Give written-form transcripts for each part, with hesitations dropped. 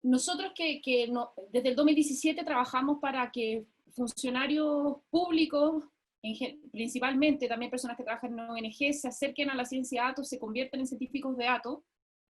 nosotros desde el 2017 trabajamos para que funcionarios públicos, principalmente también personas que trabajan en ONG, se acerquen a la ciencia de datos, se conviertan en científicos de datos.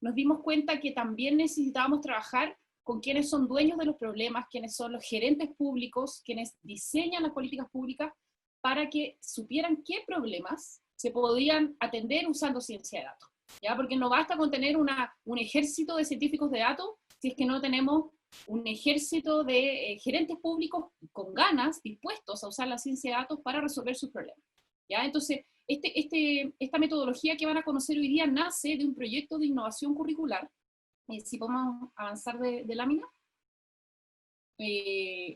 Nos dimos cuenta que también necesitábamos trabajar con quienes son dueños de los problemas, quienes son los gerentes públicos, quienes diseñan las políticas públicas, para que supieran qué problemas se podían atender usando ciencia de datos. ¿Ya? Porque no basta con tener un ejército de científicos de datos si es que no tenemos un ejército de gerentes públicos con ganas, dispuestos a usar la ciencia de datos para resolver sus problemas. ¿Ya? Entonces, esta metodología que van a conocer hoy día nace de un proyecto de innovación curricular. Si podemos avanzar de lámina.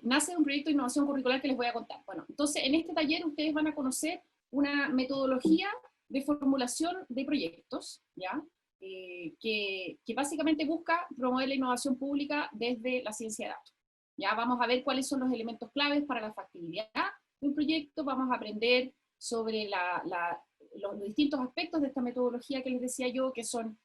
Nace de un proyecto de innovación curricular que les voy a contar. Bueno, entonces en este taller ustedes van a conocer una metodología de formulación de proyectos, ¿ya? Que básicamente busca promover la innovación pública desde la ciencia de datos. Ya vamos a ver cuáles son los elementos claves para la factibilidad de un proyecto, vamos a aprender sobre los distintos aspectos de esta metodología que les decía yo, que son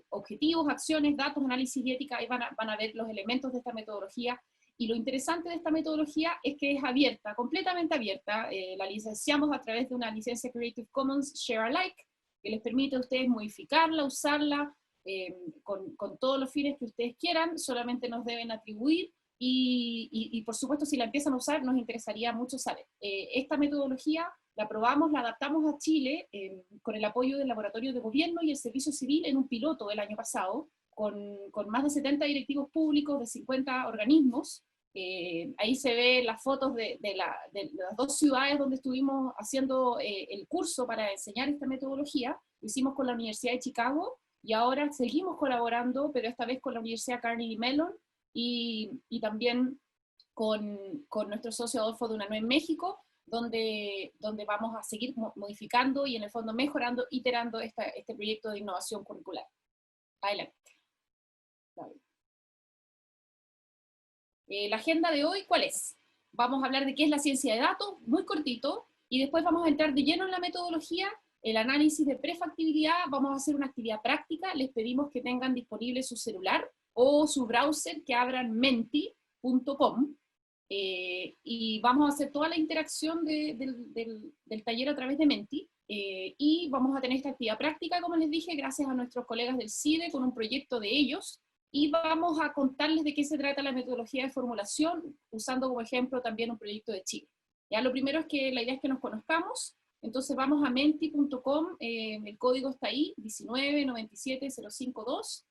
objetivos, acciones, datos, análisis y ética, y van a ver los elementos de esta metodología. Y lo interesante de esta metodología es que es abierta, completamente abierta. La licenciamos a través de una licencia Creative Commons Share Alike, que les permite a ustedes modificarla, usarla, con todos los fines que ustedes quieran, solamente nos deben atribuir, y por supuesto si la empiezan a usar nos interesaría mucho saber. Esta metodología la probamos, la adaptamos a Chile con el apoyo del Laboratorio de Gobierno y el Servicio Civil en un piloto el año pasado, con más de 70 directivos públicos de 50 organismos. Ahí se ve las fotos de las dos ciudades donde estuvimos haciendo el curso para enseñar esta metodología. Lo hicimos con la Universidad de Chicago y ahora seguimos colaborando, pero esta vez con la Universidad Carnegie Mellon y también con nuestro socio Adolfo de Unanue en México, donde vamos a seguir modificando y en el fondo mejorando, iterando este proyecto de innovación curricular. Adelante. La agenda de hoy, ¿cuál es? Vamos a hablar de qué es la ciencia de datos, muy cortito, y después vamos a entrar de lleno en la metodología, el análisis de prefactibilidad, vamos a hacer una actividad práctica, les pedimos que tengan disponible su celular o su browser, que abran menti.com, y vamos a hacer toda la interacción del taller a través de Menti, y vamos a tener esta actividad práctica, como les dije, gracias a nuestros colegas del CIDE, con un proyecto de ellos, y vamos a contarles de qué se trata la metodología de formulación, usando como ejemplo también un proyecto de Chile. Ya, lo primero es que la idea es que nos conozcamos, entonces vamos a menti.com, el código está ahí, 1997052,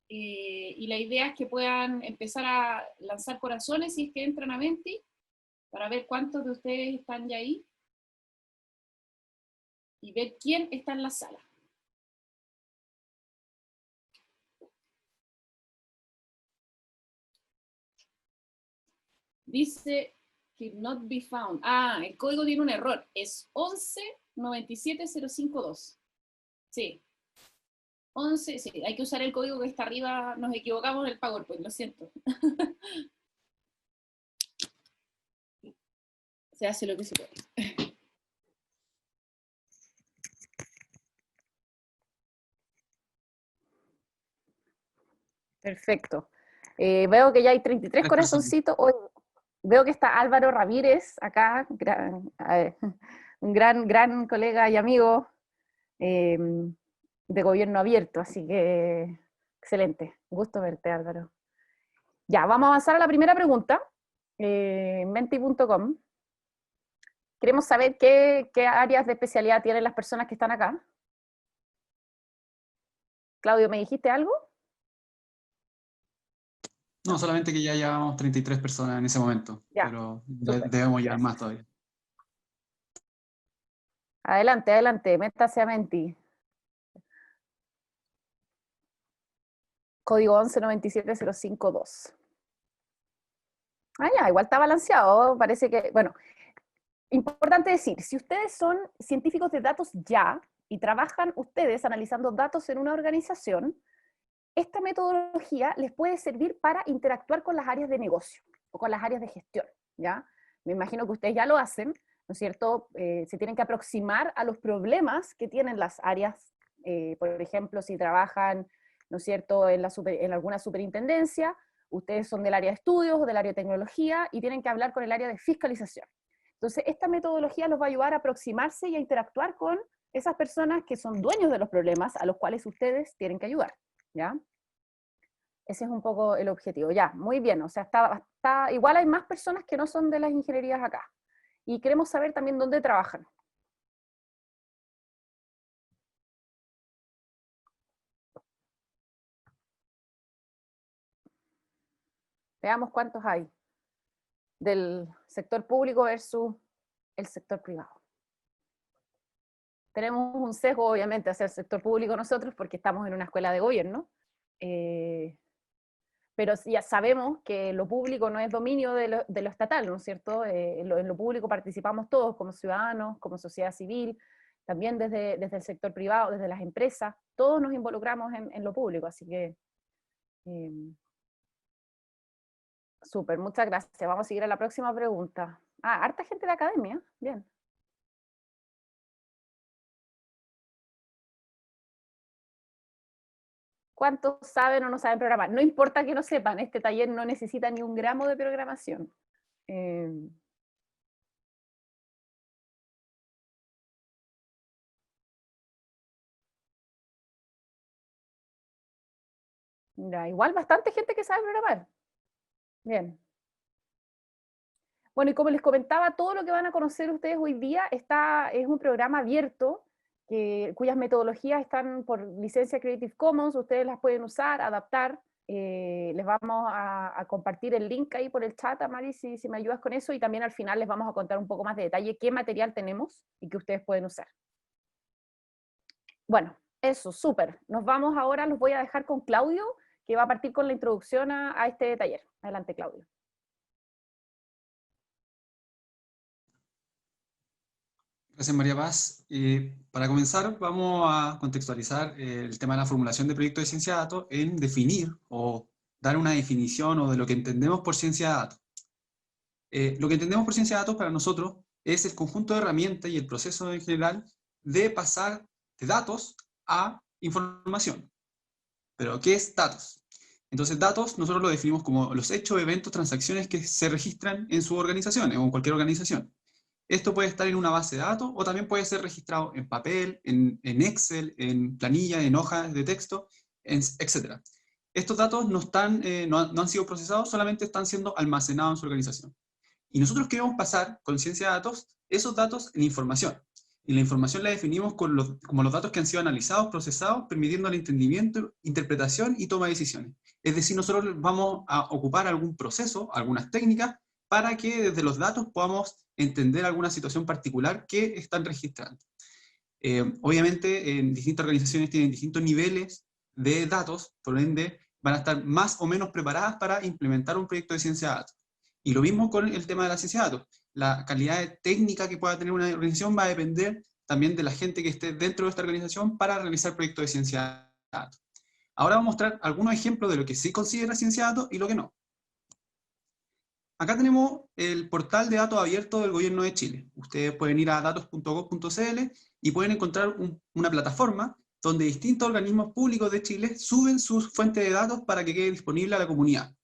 y la idea es que puedan empezar a lanzar corazones si es que entran a Menti, para ver cuántos de ustedes están ya ahí, y ver quién está en la sala. Dice could not be found. Ah, el código tiene un error. Es 1197052. Sí. 11, sí, hay que usar el código que está arriba. Nos equivocamos en el PowerPoint, lo siento. Se hace lo que se puede. Perfecto. Veo que ya hay 33 corazoncitos. Hoy veo que está Álvaro Ramírez acá, un gran colega y amigo de Gobierno Abierto, así que excelente. Gusto verte, Álvaro. Ya, vamos a avanzar a la primera pregunta. Menti.com. Queremos saber qué áreas de especialidad tienen las personas que están acá. Claudio, ¿me dijiste algo? No, solamente que ya llevamos 33 personas en ese momento, ya, pero debemos llevar más todavía. Adelante, adelante, métase a Menti. Código 1197052. Ah, ya, igual está balanceado, parece que, bueno, importante decir, si ustedes son científicos de datos ya, y trabajan ustedes analizando datos en una organización, esta metodología les puede servir para interactuar con las áreas de negocio, o con las áreas de gestión, ¿ya? Me imagino que ustedes ya lo hacen, ¿no es cierto? Se tienen que aproximar a los problemas que tienen las áreas, por ejemplo, si trabajan ¿no es cierto?, en alguna superintendencia, ustedes son del área de estudios o del área de tecnología y tienen que hablar con el área de fiscalización. Entonces, esta metodología los va a ayudar a aproximarse y a interactuar con esas personas que son dueños de los problemas a los cuales ustedes tienen que ayudar, ¿ya? Ese es un poco el objetivo. Ya, muy bien, o sea, igual hay más personas que no son de las ingenierías acá. Y queremos saber también dónde trabajan. Veamos cuántos hay del sector público versus el sector privado. Tenemos un sesgo, obviamente, hacia el sector público nosotros, porque estamos en una escuela de gobierno, pero ya sabemos que lo público no es dominio de lo estatal, ¿no es cierto? En lo público participamos todos, como ciudadanos, como sociedad civil, también desde el sector privado, desde las empresas, todos nos involucramos en lo público, así que... súper, muchas gracias. Vamos a seguir a la próxima pregunta. Ah, harta gente de academia, bien. ¿Cuántos saben o no saben programar? No importa que no sepan, este taller no necesita ni un gramo de programación. Ya, igual bastante gente que sabe programar. Bien. Bueno, y como les comentaba, todo lo que van a conocer ustedes hoy día es un programa abierto, cuyas metodologías están por licencia Creative Commons, ustedes las pueden usar, adaptar. Les vamos a compartir el link ahí por el chat, Amari, si me ayudas con eso, y también al final les vamos a contar un poco más de detalle qué material tenemos y que ustedes pueden usar. Bueno, eso, súper. Nos vamos ahora, los voy a dejar con Claudio, que va a partir con la introducción a este taller. Adelante, Claudio. Gracias, María Paz. Para comenzar, vamos a contextualizar el tema de la formulación de proyectos de ciencia de datos en definir o dar una definición o de lo que entendemos por ciencia de datos. Lo que entendemos por ciencia de datos para nosotros es el conjunto de herramientas y el proceso en general de pasar de datos a información. ¿Pero qué es datos? Entonces, datos nosotros lo definimos como los hechos, eventos, transacciones que se registran en su organización, en cualquier organización. Esto puede estar en una base de datos o también puede ser registrado en papel, en Excel, en planilla, en hojas de texto, etc. Estos datos no han sido procesados, solamente están siendo almacenados en su organización. Y nosotros queremos pasar, con ciencia de datos, esos datos en información. Y la información la definimos como los datos que han sido analizados, procesados, permitiendo el entendimiento, interpretación y toma de decisiones. Es decir, nosotros vamos a ocupar algún proceso, algunas técnicas, para que desde los datos podamos entender alguna situación particular que están registrando. Obviamente, en distintas organizaciones tienen distintos niveles de datos, por ende, van a estar más o menos preparadas para implementar un proyecto de ciencia de datos. Y lo mismo con el tema de la ciencia de datos. La calidad técnica que pueda tener una organización va a depender también de la gente que esté dentro de esta organización para realizar proyectos de ciencia de datos. Ahora vamos a mostrar algunos ejemplos de lo que sí considera ciencia de datos y lo que no. Acá tenemos el portal de datos abierto del Gobierno de Chile. Ustedes pueden ir a datos.gov.cl y pueden encontrar una plataforma donde distintos organismos públicos de Chile suben sus fuentes de datos para que quede disponible a la comunidad.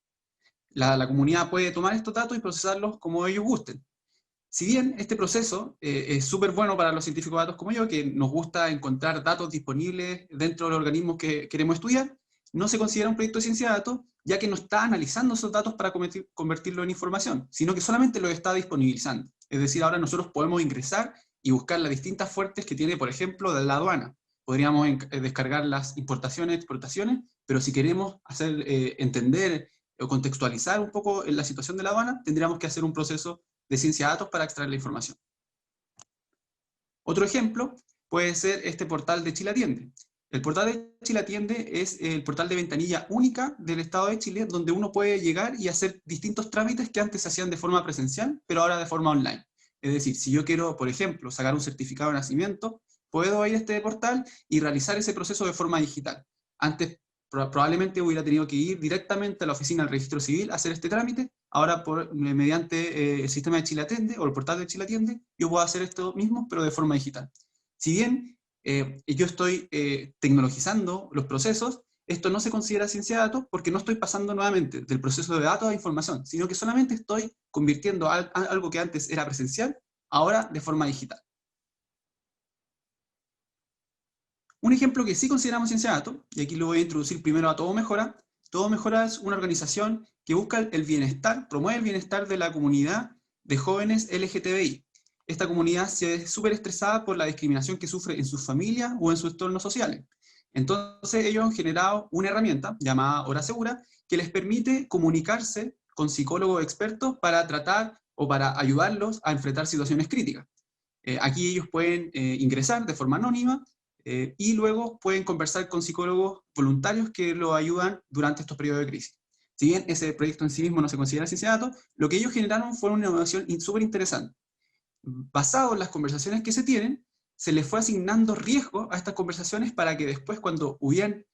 La comunidad puede tomar estos datos y procesarlos como ellos gusten. Si bien este proceso es súper bueno para los científicos de datos como yo, que nos gusta encontrar datos disponibles dentro de los organismos que queremos estudiar, no se considera un proyecto de ciencia de datos, ya que no está analizando esos datos para convertirlo en información, sino que solamente los está disponibilizando. Es decir, ahora nosotros podemos ingresar y buscar las distintas fuentes que tiene, por ejemplo, de la aduana. Podríamos descargar las importaciones, exportaciones, pero si queremos hacer entender o contextualizar un poco la situación de la aduana, tendríamos que hacer un proceso de ciencia de datos para extraer la información. Otro ejemplo puede ser este portal de Chile Atiende. El portal de Chile Atiende es el portal de ventanilla única del Estado de Chile, donde uno puede llegar y hacer distintos trámites que antes se hacían de forma presencial, pero ahora de forma online. Es decir, si yo quiero, por ejemplo, sacar un certificado de nacimiento, puedo ir a este portal y realizar ese proceso de forma digital. Antes probablemente hubiera tenido que ir directamente a la oficina del registro civil a hacer este trámite. Ahora, mediante el sistema de Chile Atiende, o el portal de Chile Atiende, yo puedo hacer esto mismo, pero de forma digital. Si bien yo estoy tecnologizando los procesos, esto no se considera ciencia de datos porque no estoy pasando nuevamente del proceso de datos a información, sino que solamente estoy convirtiendo algo que antes era presencial, ahora de forma digital. Un ejemplo que sí consideramos ciencia de datos, y aquí lo voy a introducir primero a Todo Mejora. Todo Mejora es una organización que busca el bienestar, promueve el bienestar de la comunidad de jóvenes LGTBI. Esta comunidad se ve súper estresada por la discriminación que sufre en sus familias o en sus entornos sociales. Entonces ellos han generado una herramienta llamada Hora Segura que les permite comunicarse con psicólogos expertos para tratar o para ayudarlos a enfrentar situaciones críticas. Aquí ellos pueden ingresar de forma anónima y luego pueden conversar con psicólogos voluntarios que los ayudan durante estos periodos de crisis. Si bien ese proyecto en sí mismo no se considera ciencia de datos, lo que ellos generaron fue una innovación súper interesante. Basado en las conversaciones que se tienen, se les fue asignando riesgo a estas conversaciones para que después, cuando hubieran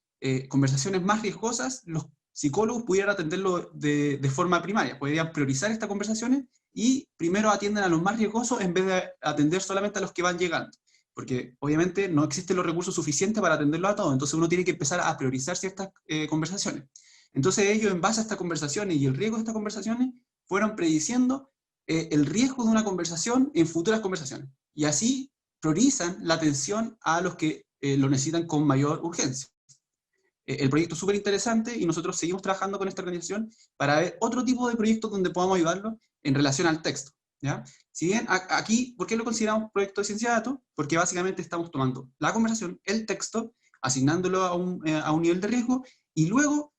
conversaciones más riesgosas, los psicólogos pudieran atenderlo de forma primaria, podrían priorizar estas conversaciones y primero atienden a los más riesgosos en vez de atender solamente a los que van llegando. Porque obviamente no existen los recursos suficientes para atenderlo a todos, entonces uno tiene que empezar a priorizar ciertas conversaciones. Entonces ellos, en base a estas conversaciones y el riesgo de estas conversaciones, fueron prediciendo el riesgo de una conversación en futuras conversaciones. Y así priorizan la atención a los que lo necesitan con mayor urgencia. El proyecto es súper interesante y nosotros seguimos trabajando con esta organización para ver otro tipo de proyectos donde podamos ayudarlos en relación al texto, ¿ya? Si bien aquí, ¿por qué lo consideramos proyecto de ciencia de datos? Porque básicamente estamos tomando la conversación, el texto, asignándolo a un nivel de riesgo, y luego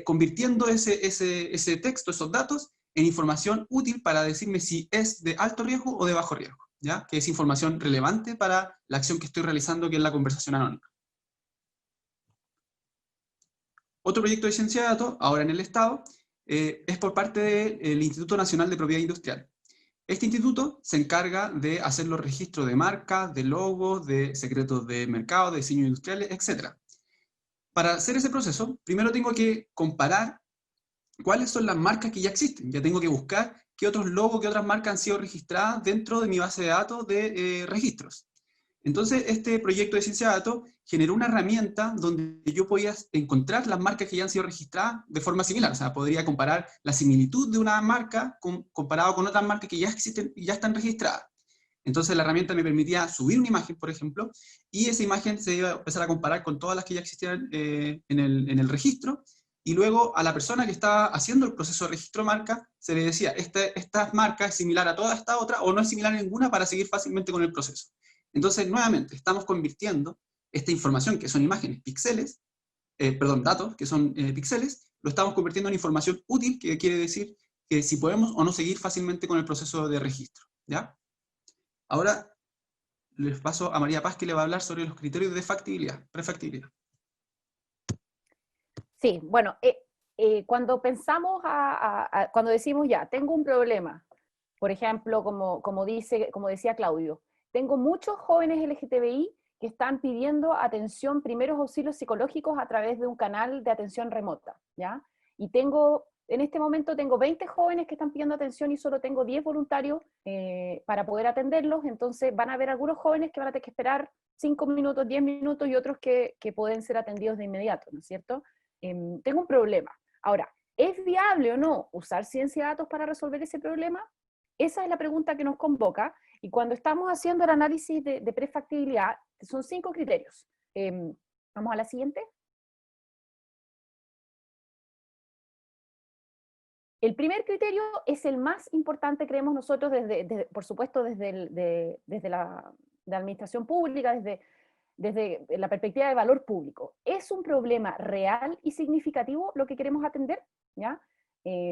convirtiendo ese texto, esos datos, en información útil para decirme si es de alto riesgo o de bajo riesgo, ¿ya? Que es información relevante para la acción que estoy realizando, que es la conversación anónima. Otro proyecto de ciencia de datos, ahora en el Estado, es por parte del Instituto Nacional de Propiedad Industrial. Este instituto se encarga de hacer los registros de marcas, de logos, de secretos de mercado, de diseños industriales, etc. Para hacer ese proceso, primero tengo que comparar cuáles son las marcas que ya existen. Ya tengo que buscar qué otros logos, qué otras marcas han sido registradas dentro de mi base de datos de registros. Entonces, este proyecto de ciencia de datos generó una herramienta donde yo podía encontrar las marcas que ya han sido registradas de forma similar. O sea, podría comparar la similitud de una marca comparado con otras marcas que ya existen y ya están registradas. Entonces, la herramienta me permitía subir una imagen, por ejemplo, y esa imagen se iba a empezar a comparar con todas las que ya existían en el registro, y luego a la persona que estaba haciendo el proceso de registro de marca se le decía, esta marca es similar a toda esta otra, o no es similar a ninguna, para seguir fácilmente con el proceso. Entonces, nuevamente, estamos convirtiendo esta información, que son imágenes, píxeles, datos, que son píxeles, lo estamos convirtiendo en información útil, que quiere decir que si podemos o no seguir fácilmente con el proceso de registro, ¿ya? Ahora les paso a María Paz, que le va a hablar sobre los criterios de factibilidad, prefactibilidad. Sí, bueno, cuando pensamos, cuando decimos ya, tengo un problema, por ejemplo, como decía Claudio, tengo muchos jóvenes LGTBI que están pidiendo atención, primeros auxilios psicológicos a través de un canal de atención remota, ¿ya? Y en este momento tengo 20 jóvenes que están pidiendo atención y solo tengo 10 voluntarios para poder atenderlos, entonces van a haber algunos jóvenes que van a tener que esperar 5 minutos, 10 minutos y otros que pueden ser atendidos de inmediato, ¿no es cierto? Tengo un problema. Ahora, ¿es viable o no usar ciencia de datos para resolver ese problema? Esa es la pregunta que nos convoca, y cuando estamos haciendo el análisis de prefactibilidad, son 5 criterios. Vamos a la siguiente. El primer criterio es el más importante, creemos nosotros, por supuesto, desde la administración pública, desde la perspectiva de valor público. ¿Es un problema real y significativo lo que queremos atender? ¿Ya?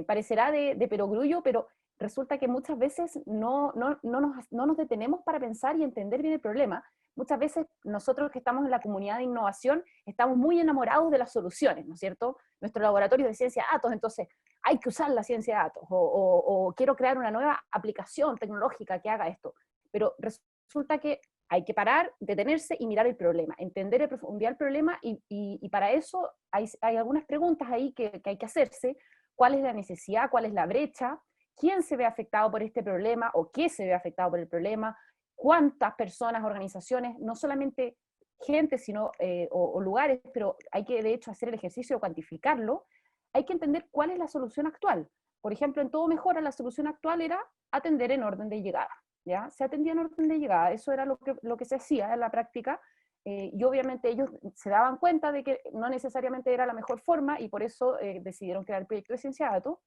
Parecerá de perogrullo, pero resulta que muchas veces no nos detenemos para pensar y entender bien el problema. Muchas veces nosotros que estamos en la comunidad de innovación estamos muy enamorados de las soluciones, ¿no es cierto? Nuestro laboratorio de ciencia de datos, entonces hay que usar la ciencia de datos, o quiero crear una nueva aplicación tecnológica que haga esto. Pero resulta que hay que parar, detenerse y mirar el problema, entender en profundidad el problema, y para eso hay algunas preguntas ahí que hay que hacerse. ¿Cuál es la necesidad? ¿Cuál es la brecha? ¿Quién se ve afectado por este problema? ¿O qué se ve afectado por el problema? ¿Cuántas personas, organizaciones, no solamente gente, sino, o lugares, pero hay que de hecho hacer el ejercicio de cuantificarlo, hay que entender cuál es la solución actual. Por ejemplo, en Todo Mejora, la solución actual era atender en orden de llegada, ¿ya? Se atendía en orden de llegada, eso era lo que se hacía en la práctica, y obviamente ellos se daban cuenta de que no necesariamente era la mejor forma, y por eso decidieron crear el proyecto de ciencia de datos,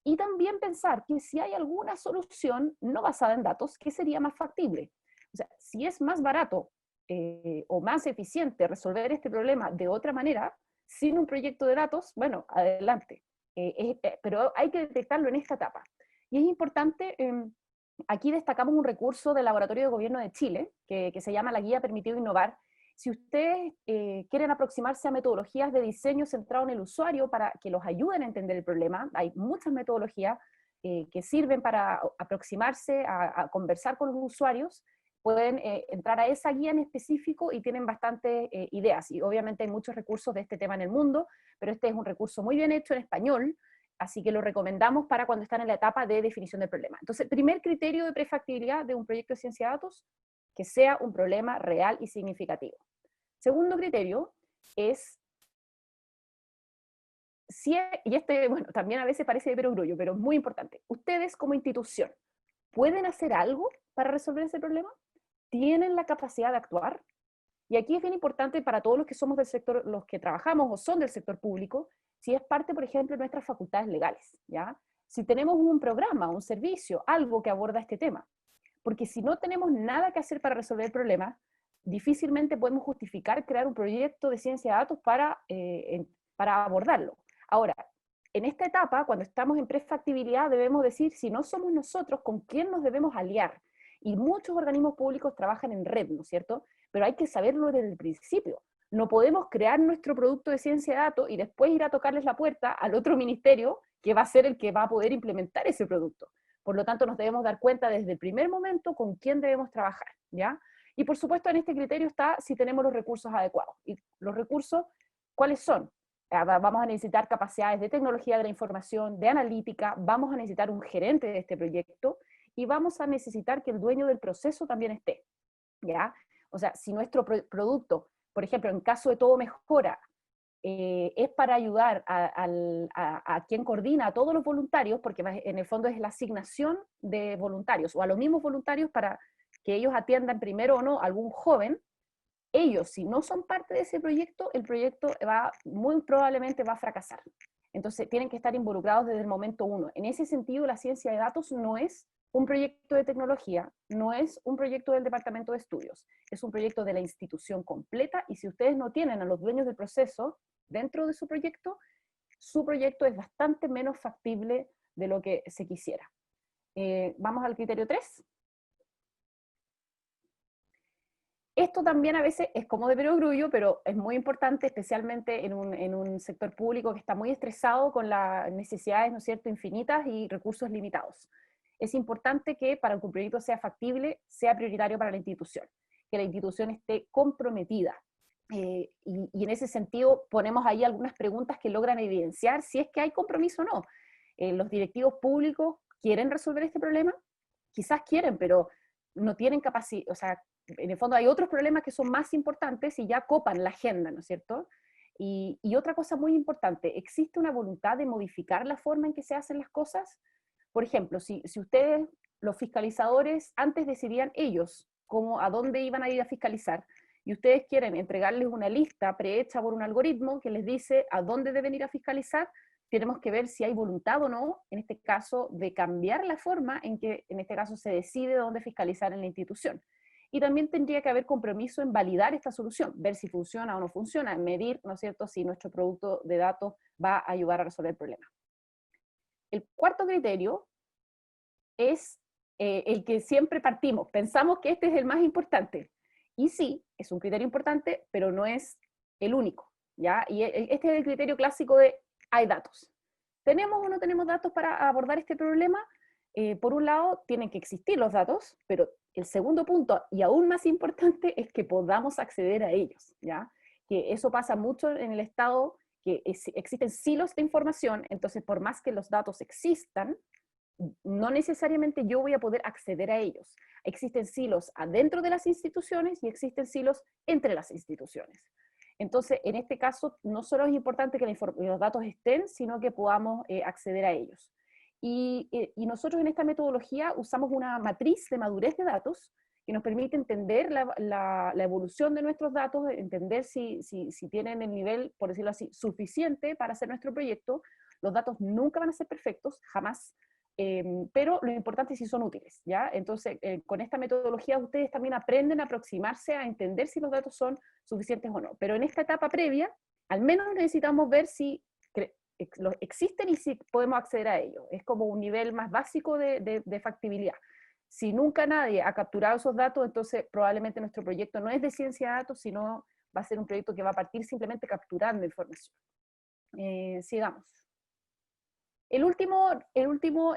y también pensar que si hay alguna solución no basada en datos, ¿qué sería más factible? O sea, si es más barato o más eficiente resolver este problema de otra manera, sin un proyecto de datos, bueno, adelante. Pero hay que detectarlo en esta etapa. Y es importante, aquí destacamos un recurso del Laboratorio de Gobierno de Chile, que se llama la Guía Permitido Innovar. Si ustedes quieren aproximarse a metodologías de diseño centrado en el usuario para que los ayuden a entender el problema, hay muchas metodologías que sirven para aproximarse a conversar con los usuarios. Pueden entrar a esa guía en específico y tienen bastantes ideas. Y obviamente hay muchos recursos de este tema en el mundo, pero este es un recurso muy bien hecho en español, así que lo recomendamos para cuando están en la etapa de definición del problema. Entonces, primer criterio de prefactibilidad de un proyecto de ciencia de datos, que sea un problema real y significativo. Segundo criterio es, y este, bueno, también a veces parece de perogrullo, pero es muy importante. Ustedes como institución, ¿pueden hacer algo para resolver ese problema? ¿Tienen la capacidad de actuar? Y aquí es bien importante para todos los que somos del sector, los que trabajamos o son del sector público, si es parte, por ejemplo, de nuestras facultades legales, ¿ya? Si tenemos un programa, un servicio, algo que aborda este tema. Porque si no tenemos nada que hacer para resolver el problema, difícilmente podemos justificar crear un proyecto de ciencia de datos para abordarlo. Ahora, en esta etapa, cuando estamos en prefactibilidad, debemos decir, si no somos nosotros, ¿con quién nos debemos aliar? Y muchos organismos públicos trabajan en red, ¿no es cierto? Pero hay que saberlo desde el principio. No podemos crear nuestro producto de ciencia de datos y después ir a tocarles la puerta al otro ministerio que va a ser el que va a poder implementar ese producto. Por lo tanto, nos debemos dar cuenta desde el primer momento con quién debemos trabajar, ¿ya? Y por supuesto, en este criterio está si tenemos los recursos adecuados. Y los recursos, ¿cuáles son? Vamos a necesitar capacidades de tecnología de la información, de analítica, vamos a necesitar un gerente de este proyecto y vamos a necesitar que el dueño del proceso también esté, ¿ya? O sea, si nuestro producto, por ejemplo, en caso de Todo Mejora, es para ayudar a quien coordina a todos los voluntarios, porque en el fondo es la asignación de voluntarios, o a los mismos voluntarios para que ellos atiendan primero o no a algún joven. Ellos, si no son parte de ese proyecto, el proyecto muy probablemente va a fracasar. Entonces, tienen que estar involucrados desde el momento uno. En ese sentido, la ciencia de datos no es un proyecto de tecnología, no es un proyecto del departamento de estudios, es un proyecto de la institución completa, y si ustedes no tienen a los dueños del proceso dentro de su proyecto es bastante menos factible de lo que se quisiera. Vamos al criterio 3. Esto también a veces es como de perogrullo, pero es muy importante, especialmente en un sector público que está muy estresado con las necesidades, ¿no es cierto?, infinitas y recursos limitados. Es importante que para que un proyecto sea factible, sea prioritario para la institución, que la institución esté comprometida. Y en ese sentido ponemos ahí algunas preguntas que logran evidenciar si es que hay compromiso o no. ¿Los directivos públicos quieren resolver este problema? Quizás quieren, pero no tienen capacidad, o sea, en el fondo hay otros problemas que son más importantes y ya copan la agenda, ¿no es cierto? Y otra cosa muy importante, ¿existe una voluntad de modificar la forma en que se hacen las cosas? Por ejemplo, si ustedes, los fiscalizadores, antes decidían ellos a dónde iban a ir a fiscalizar, y ustedes quieren entregarles una lista prehecha por un algoritmo que les dice a dónde deben ir a fiscalizar, tenemos que ver si hay voluntad o no, en este caso, de cambiar la forma en que, en este caso, se decide dónde fiscalizar en la institución. Y también tendría que haber compromiso en validar esta solución, ver si funciona o no funciona, medir, ¿no es cierto?, si nuestro producto de datos va a ayudar a resolver el problema. El cuarto criterio es el que siempre partimos. Pensamos que este es el más importante. Y sí, es un criterio importante, pero no es el único, ¿ya? Y este es el criterio clásico de hay datos. ¿Tenemos o no tenemos datos para abordar este problema? Por un lado, tienen que existir los datos, pero el segundo punto, y aún más importante, es que podamos acceder a ellos, ¿ya? Que eso pasa mucho en el Estado, que existen silos de información, entonces por más que los datos existan, no necesariamente yo voy a poder acceder a ellos. Existen silos adentro de las instituciones y existen silos entre las instituciones. Entonces, en este caso, no solo es importante que los datos estén, sino que podamos acceder a ellos. Y nosotros en esta metodología usamos una matriz de madurez de datos que nos permite entender la evolución de nuestros datos, entender si tienen el nivel, por decirlo así, suficiente para hacer nuestro proyecto. Los datos nunca van a ser perfectos, jamás, pero lo importante es si son útiles, ¿ya? Entonces, con esta metodología ustedes también aprenden a aproximarse a entender si los datos son suficientes o no. Pero en esta etapa previa, al menos necesitamos ver si existen y si podemos acceder a ellos. Es como un nivel más básico de factibilidad. Si nunca nadie ha capturado esos datos, entonces probablemente nuestro proyecto no es de ciencia de datos, sino va a ser un proyecto que va a partir simplemente capturando información. Sigamos. El último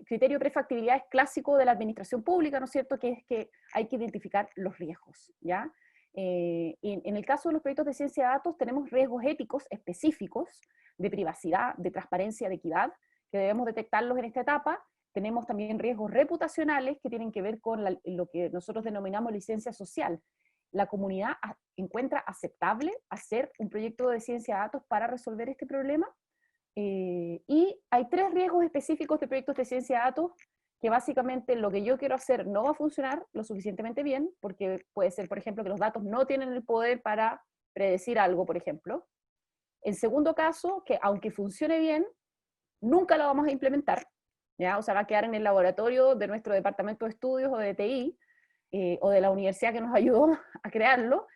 criterio de prefactibilidad es clásico de la administración pública, ¿no es cierto?, que es que hay que identificar los riesgos, ¿ya? En el caso de los proyectos de ciencia de datos tenemos riesgos éticos específicos de privacidad, de transparencia, de equidad, que debemos detectarlos en esta etapa. Tenemos también riesgos reputacionales que tienen que ver con lo que nosotros denominamos licencia social. ¿La comunidad encuentra aceptable hacer un proyecto de ciencia de datos para resolver este problema? Y hay 3 riesgos específicos de proyectos de ciencia de datos que básicamente lo que yo quiero hacer no va a funcionar lo suficientemente bien, porque puede ser, por ejemplo, que los datos no tienen el poder para predecir algo, por ejemplo. En segundo caso, que aunque funcione bien, nunca lo vamos a implementar, ¿ya? O sea, va a quedar en el laboratorio de nuestro departamento de estudios o de TI, o de la universidad que nos ayudó a crearlo.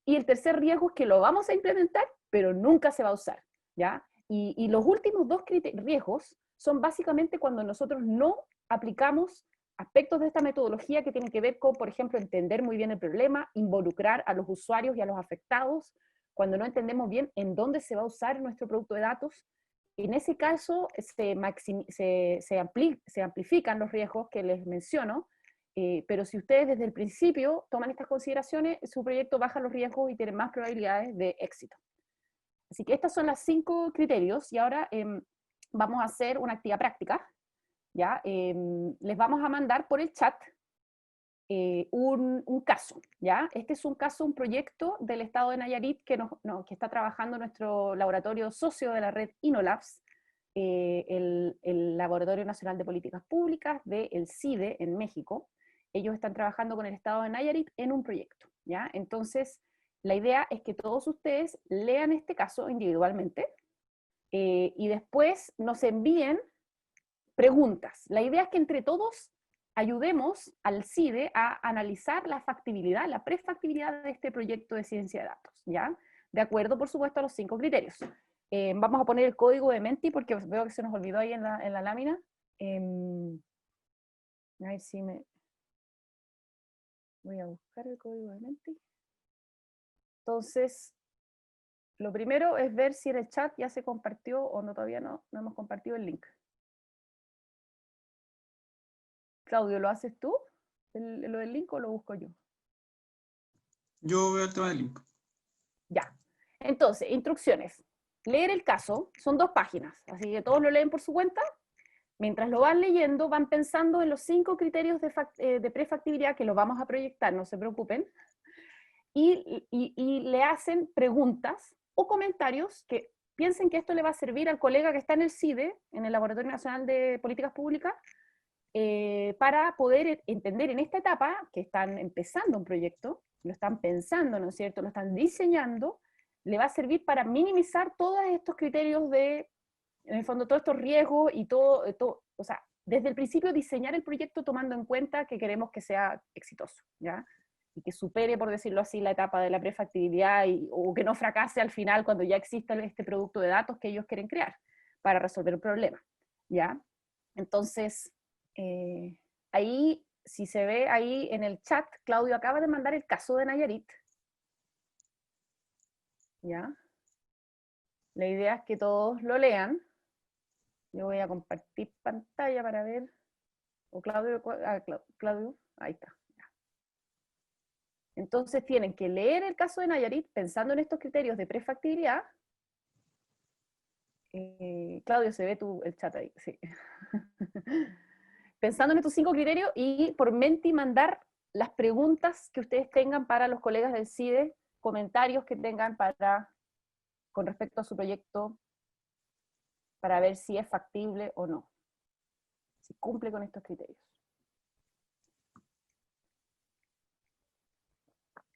Y el tercer riesgo es que lo vamos a implementar, pero nunca se va a usar, ¿ya? Y los últimos 2 riesgos son básicamente cuando nosotros no aplicamos aspectos de esta metodología que tienen que ver con, por ejemplo, entender muy bien el problema, involucrar a los usuarios y a los afectados, cuando no entendemos bien en dónde se va a usar nuestro producto de datos. En ese caso se amplifican los riesgos que les menciono, pero si ustedes desde el principio toman estas consideraciones, su proyecto baja los riesgos y tiene más probabilidades de éxito. Así que estos son los 5 criterios, y ahora vamos a hacer una actividad práctica, ¿ya? Les vamos a mandar por el chat un caso, ¿ya? Este es un caso, un proyecto del estado de Nayarit que está trabajando nuestro laboratorio socio de la red INOLABS, el Laboratorio Nacional de Políticas Públicas del CIDE en México. Ellos están trabajando con el estado de Nayarit en un proyecto, ¿ya? Entonces, la idea es que todos ustedes lean este caso individualmente y después nos envíen preguntas. La idea es que entre todos ayudemos al CIDE a analizar la factibilidad, la prefactibilidad de este proyecto de ciencia de datos, ¿ya? De acuerdo, por supuesto, a los 5 criterios. Vamos a poner el código de Menti porque veo que se nos olvidó ahí en la lámina. A ver si voy a buscar el código de Menti. Entonces, lo primero es ver si en el chat ya se compartió o no, todavía no hemos compartido el link. Claudio, ¿lo haces tú? ¿Lo del link o lo busco yo? Yo veo el tema del link. Ya. Entonces, instrucciones. Leer el caso, son 2 páginas, así que todos lo leen por su cuenta. Mientras lo van leyendo, van pensando en los 5 criterios de prefactibilidad que los vamos a proyectar, no se preocupen. Y le hacen preguntas o comentarios que piensen que esto le va a servir al colega que está en el CIDE, en el Laboratorio Nacional de Políticas Públicas, para poder entender en esta etapa que están empezando un proyecto, lo están pensando, ¿no es cierto?, lo están diseñando, le va a servir para minimizar todos estos criterios en el fondo, todos estos riesgos y todo, o sea, desde el principio diseñar el proyecto tomando en cuenta que queremos que sea exitoso, ¿ya? Y que supere, por decirlo así, la etapa de la prefactibilidad o que no fracase al final cuando ya exista este producto de datos que ellos quieren crear para resolver un problema, ¿ya? Entonces, ahí, si se ve ahí en el chat, Claudio acaba de mandar el caso de Nayarit, ¿ya? La idea es que todos lo lean. Yo voy a compartir pantalla para ver, o Claudio, Claudio, ahí está. Entonces tienen que leer el caso de Nayarit pensando en estos criterios de prefactibilidad. Claudio, se ve el chat ahí, sí. Pensando en estos 5 criterios y por Menti mandar las preguntas que ustedes tengan para los colegas del CIDE, comentarios que tengan con respecto a su proyecto, para ver si es factible o no, si cumple con estos criterios.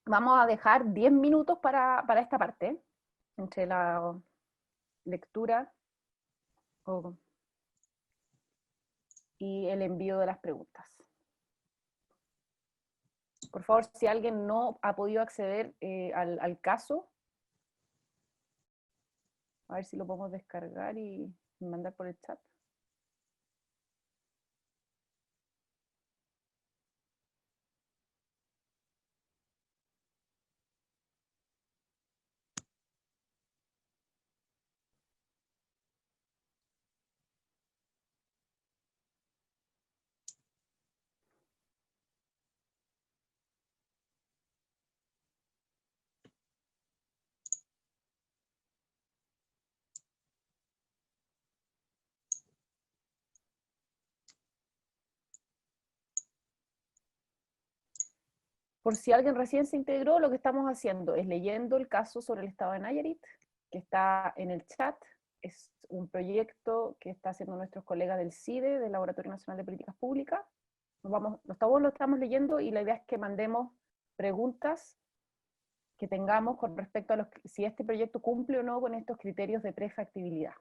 Vamos a dejar 10 minutos para esta parte, entre la lectura y el envío de las preguntas. Por favor, si alguien no ha podido acceder al caso, a ver si lo podemos descargar y mandar por el chat. Por si alguien recién se integró, lo que estamos haciendo es leyendo el caso sobre el estado de Nayarit, que está en el chat. Es un proyecto que está haciendo nuestros colegas del CIDE, del Laboratorio Nacional de Políticas Públicas. Todos lo estamos leyendo y la idea es que mandemos preguntas que tengamos con respecto a si este proyecto cumple o no con estos criterios de prefactibilidad.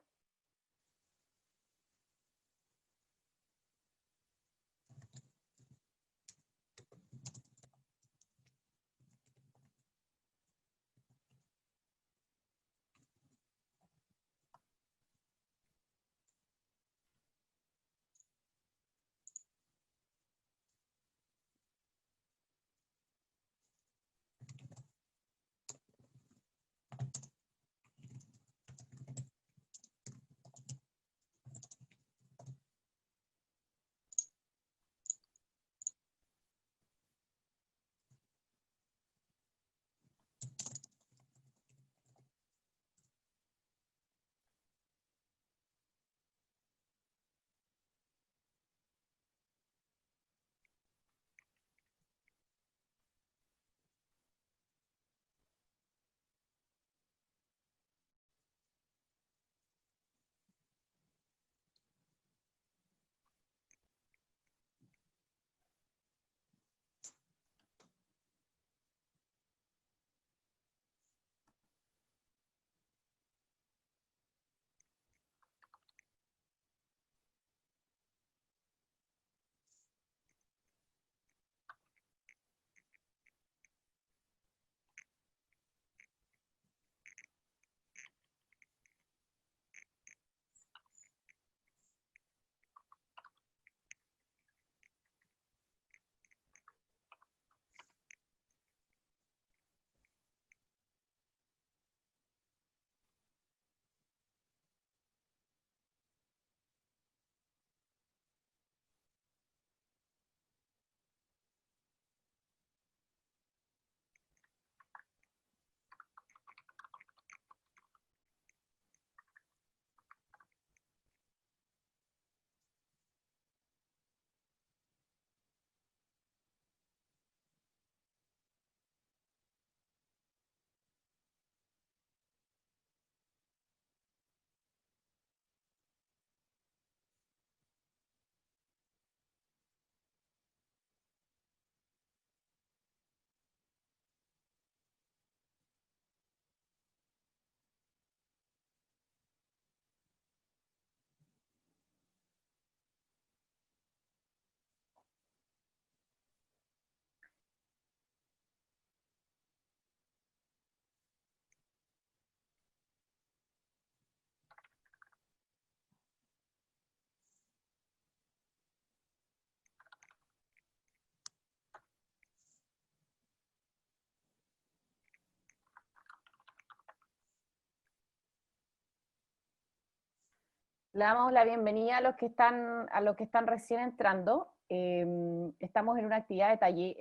Le damos la bienvenida a los que están recién entrando. Estamos en una actividad de taller,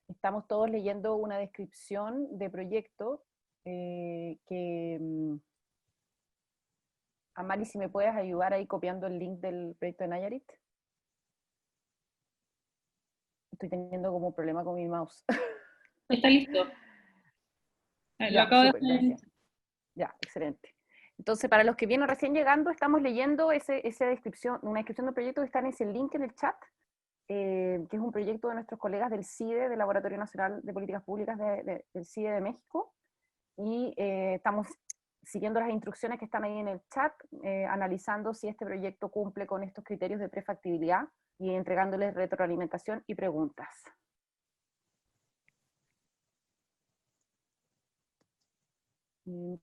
estamos todos leyendo una descripción de proyecto que Amari, si me puedes ayudar ahí copiando el link del proyecto de Nayarit. Estoy teniendo como un problema con mi mouse. Está listo. Lo Ya, acabo de súper, hacer. gracias. Ya, excelente. Entonces, para los que vienen recién llegando, estamos leyendo esa descripción, una descripción del proyecto que está en ese link en el chat, que es un proyecto de nuestros colegas del CIDE, del Laboratorio Nacional de Políticas Públicas del CIDE de México, y estamos siguiendo las instrucciones que están ahí en el chat, analizando si este proyecto cumple con estos criterios de prefactibilidad y entregándoles retroalimentación y preguntas.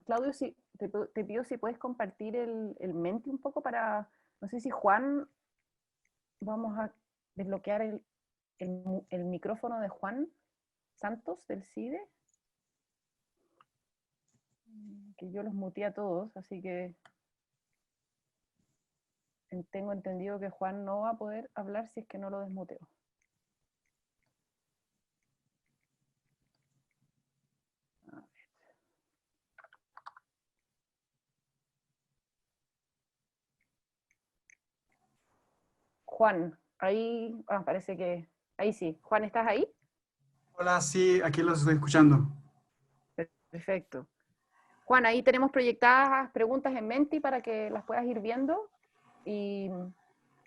Claudio, si, te pido si puedes compartir el Menti un poco para, no sé si Juan, vamos a desbloquear el micrófono de Juan Santos del CIDE, que yo los muteé a todos, así que tengo entendido que Juan no va a poder hablar si es que no lo desmuteo. Juan, ahí, parece que, ahí sí. Juan, ¿estás ahí? Hola, sí, aquí los estoy escuchando. Perfecto. Juan, ahí tenemos proyectadas preguntas en Menti para que las puedas ir viendo, y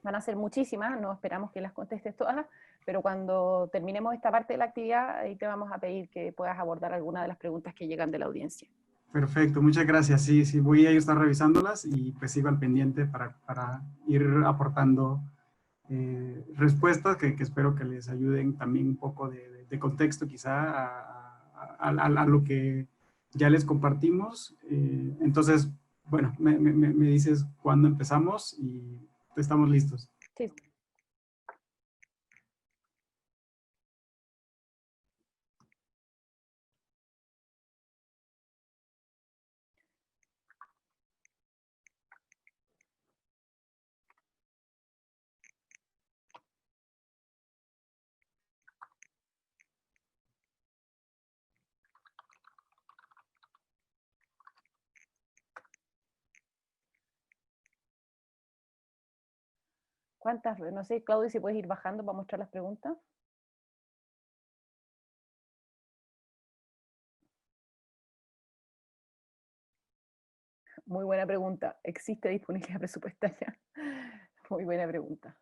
van a ser muchísimas, no esperamos que las contestes todas, pero cuando terminemos esta parte de la actividad, ahí te vamos a pedir que puedas abordar alguna de las preguntas que llegan de la audiencia. Perfecto, muchas gracias. Sí, sí, voy a estar revisándolas y pues sigo al pendiente para ir aportando respuestas que espero que les ayuden también un poco de contexto quizá a lo que ya les compartimos. Entonces, bueno, me dices cuándo empezamos y estamos listos. Sí. ¿Cuántas? No sé, Claudio, si puedes ir bajando para mostrar las preguntas. Muy buena pregunta. ¿Existe disponibilidad presupuestaria? Muy buena pregunta.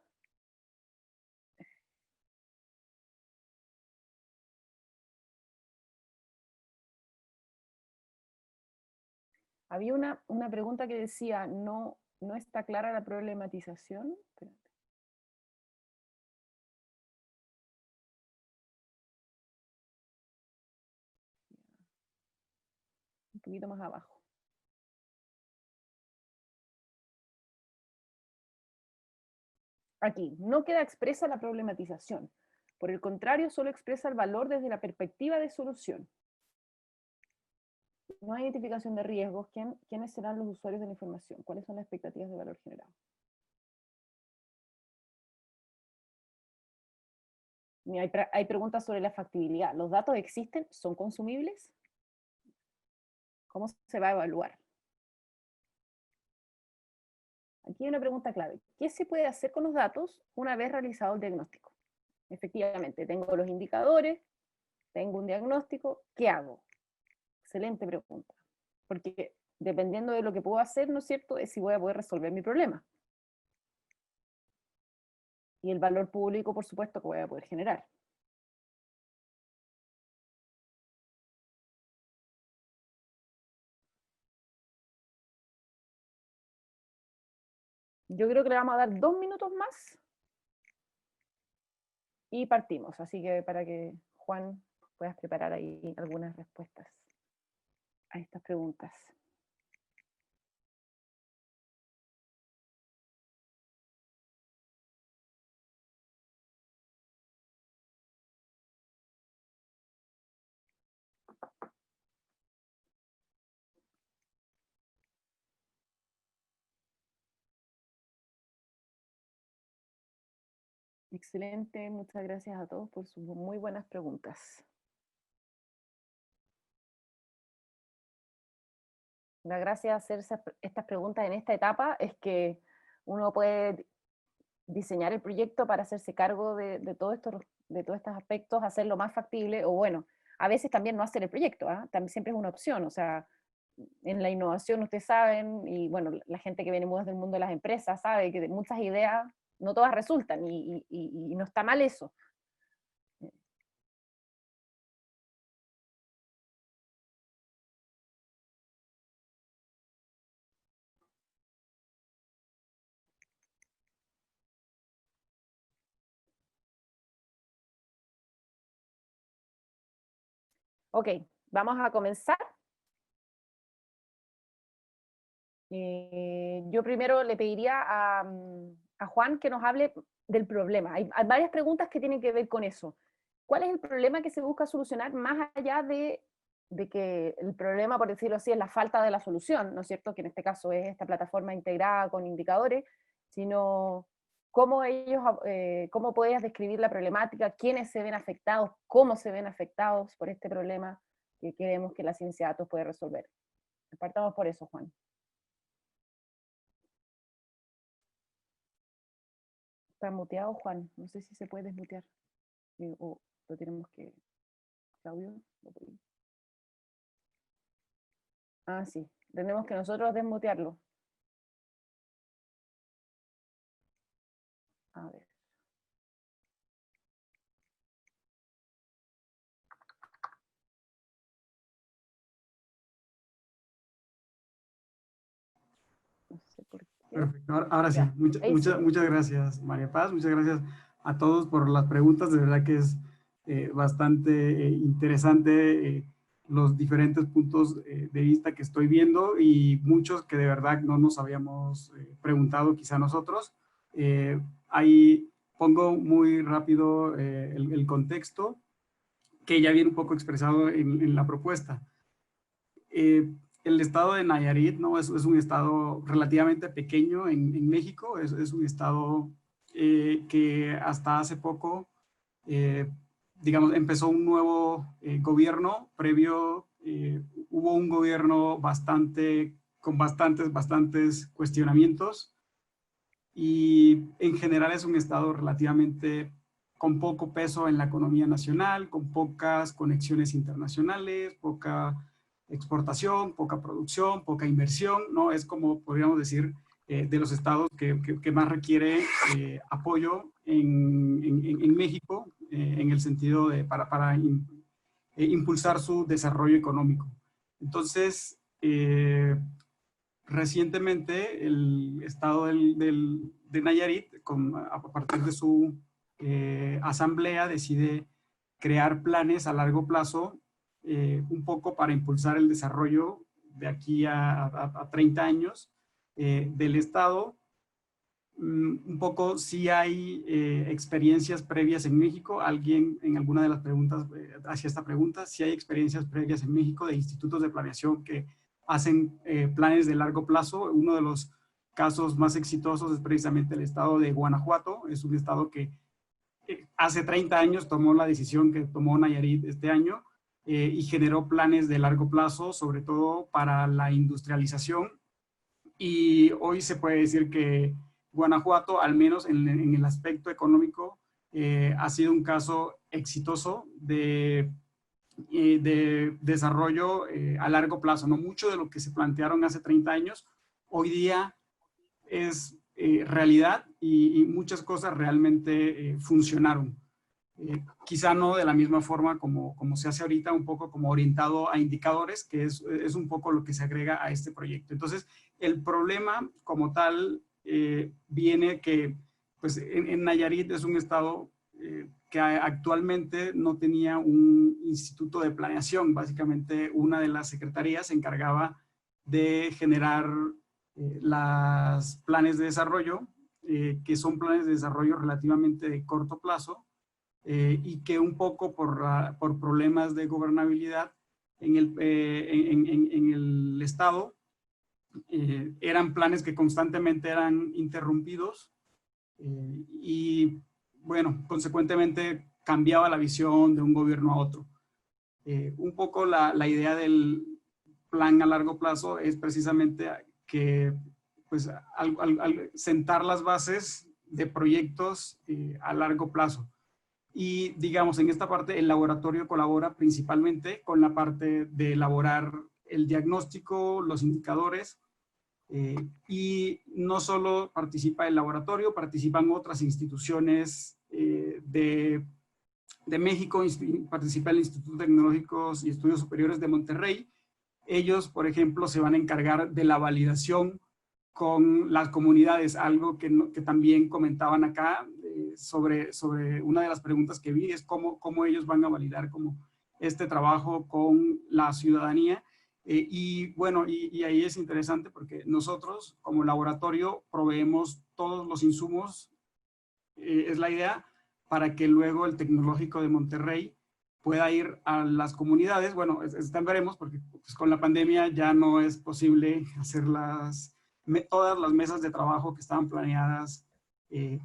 Había una pregunta que decía, no está clara la problematización. Espérate. Un poquito más abajo. Aquí, no queda expresa la problematización. Por el contrario, solo expresa el valor desde la perspectiva de solución. No hay identificación de riesgos. ¿Quiénes serán los usuarios de la información? ¿Cuáles son las expectativas de valor generado? Hay preguntas sobre la factibilidad. ¿Los datos existen? ¿Son consumibles? ¿Cómo se va a evaluar? Aquí hay una pregunta clave. ¿Qué se puede hacer con los datos una vez realizado el diagnóstico? Efectivamente, tengo los indicadores, tengo un diagnóstico, ¿qué hago? Excelente pregunta. Porque dependiendo de lo que puedo hacer, ¿no es cierto?, es si voy a poder resolver mi problema. Y el valor público, por supuesto, que voy a poder generar. Yo creo que le vamos a dar 2 minutos más y partimos. Así que para que Juan puedas preparar ahí algunas respuestas a estas preguntas. Excelente, muchas gracias a todos por sus muy buenas preguntas. La gracia de hacer estas preguntas en esta etapa es que uno puede diseñar el proyecto para hacerse cargo de todos estos aspectos, hacerlo más factible, o bueno, a veces también no hacer el proyecto, también siempre es una opción, o sea, en la innovación ustedes saben, y bueno, la gente que viene muy del mundo de las empresas sabe que muchas ideas, no todas resultan, y no está mal eso. Ok, vamos a comenzar. Yo primero le pediría a Juan que nos hable del problema. Hay varias preguntas que tienen que ver con eso. ¿Cuál es el problema que se busca solucionar más allá de que el problema, por decirlo así, es la falta de la solución, ¿no es cierto? Que en este caso es esta plataforma integrada con indicadores, sino cómo podrías describir la problemática, quiénes se ven afectados, cómo se ven afectados por este problema que queremos que la ciencia de datos puede resolver. Partamos por eso, Juan. Está muteado, Juan. No sé si se puede desmutear. O lo tenemos que... Claudio, ¿lo puede? Ah, sí. Tenemos que nosotros desmutearlo. A ver. No sé por qué. Perfecto. Ahora sí, Ya, muchas gracias, María Paz. Muchas gracias a todos por las preguntas. De verdad que es bastante interesante los diferentes puntos de vista que estoy viendo y muchos que de verdad no nos habíamos preguntado quizá nosotros. Ahí pongo muy rápido el contexto que ya viene un poco expresado en la propuesta. El estado de Nayarit, ¿no? Es un estado relativamente pequeño en México, es un estado que hasta hace poco, digamos, empezó un nuevo gobierno. Previo hubo un gobierno con bastantes cuestionamientos, y en general es un estado relativamente con poco peso en la economía nacional, con pocas conexiones internacionales, poca exportación, poca producción, poca inversión, ¿no? Es como, podríamos decir, de los estados que más requiere apoyo en México, en el sentido de para impulsar su desarrollo económico. Entonces, recientemente el estado de Nayarit, a partir de su asamblea, decide crear planes a largo plazo, un poco para impulsar el desarrollo de aquí a 30 años del estado. Un poco si hay experiencias previas en México. Alguien en alguna de las preguntas hacía esta pregunta: si hay experiencias previas en México de institutos de planeación que hacen planes de largo plazo. Uno de los casos más exitosos es precisamente el estado de Guanajuato. Es un estado que hace 30 años tomó la decisión que tomó Nayarit este año y generó planes de largo plazo, sobre todo para la industrialización. Y hoy se puede decir que Guanajuato, al menos en el aspecto económico, ha sido un caso exitoso de desarrollo a largo plazo, ¿no? Mucho de lo que se plantearon hace 30 años, hoy día es realidad, y muchas cosas realmente funcionaron. Quizá no de la misma forma como se hace ahorita, un poco como orientado a indicadores, que es un poco lo que se agrega a este proyecto. Entonces, el problema como tal viene que, pues, en Nayarit es un estado que actualmente no tenía un instituto de planeación. Básicamente, una de las secretarías se encargaba de generar los planes de desarrollo, que son planes de desarrollo relativamente de corto plazo, y que un poco por problemas de gobernabilidad en el estado, eran planes que constantemente eran interrumpidos, y bueno, consecuentemente cambiaba la visión de un gobierno a otro. Un poco la idea del plan a largo plazo es precisamente que, pues, sentar las bases de proyectos a largo plazo. Y, digamos, en esta parte el laboratorio colabora principalmente con la parte de elaborar el diagnóstico, los indicadores, y no solo participa el laboratorio, participan otras instituciones de México, participa el Instituto Tecnológico y Estudios Superiores de Monterrey. Ellos, por ejemplo, se van a encargar de la validación con las comunidades, algo que también comentaban acá sobre una de las preguntas que vi, es cómo ellos van a validar como este trabajo con la ciudadanía. Y bueno, y ahí es interesante porque nosotros como laboratorio proveemos todos los insumos, es la idea, para que luego el Tecnológico de Monterrey pueda ir a las comunidades. Bueno, veremos, porque pues, con la pandemia ya no es posible hacer todas las mesas de trabajo que estaban planeadas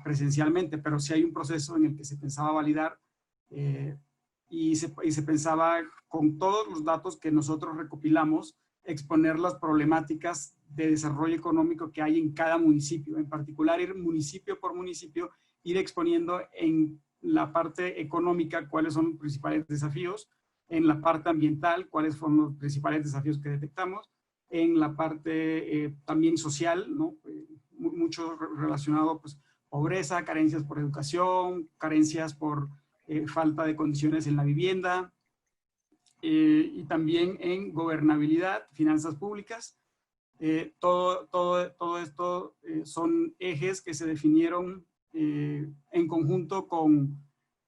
presencialmente, pero sí hay un proceso en el que se pensaba validar y se pensaba, con todos los datos que nosotros recopilamos, exponer las problemáticas de desarrollo económico que hay en cada municipio, en particular ir municipio por municipio, ir exponiendo en la parte económica cuáles son los principales desafíos, en la parte ambiental cuáles son los principales desafíos que detectamos, en la parte también social, ¿no? Mucho relacionado, pues, pobreza, carencias por educación, carencias por falta de condiciones en la vivienda, y también en gobernabilidad, finanzas públicas. Todo esto son ejes que se definieron en conjunto con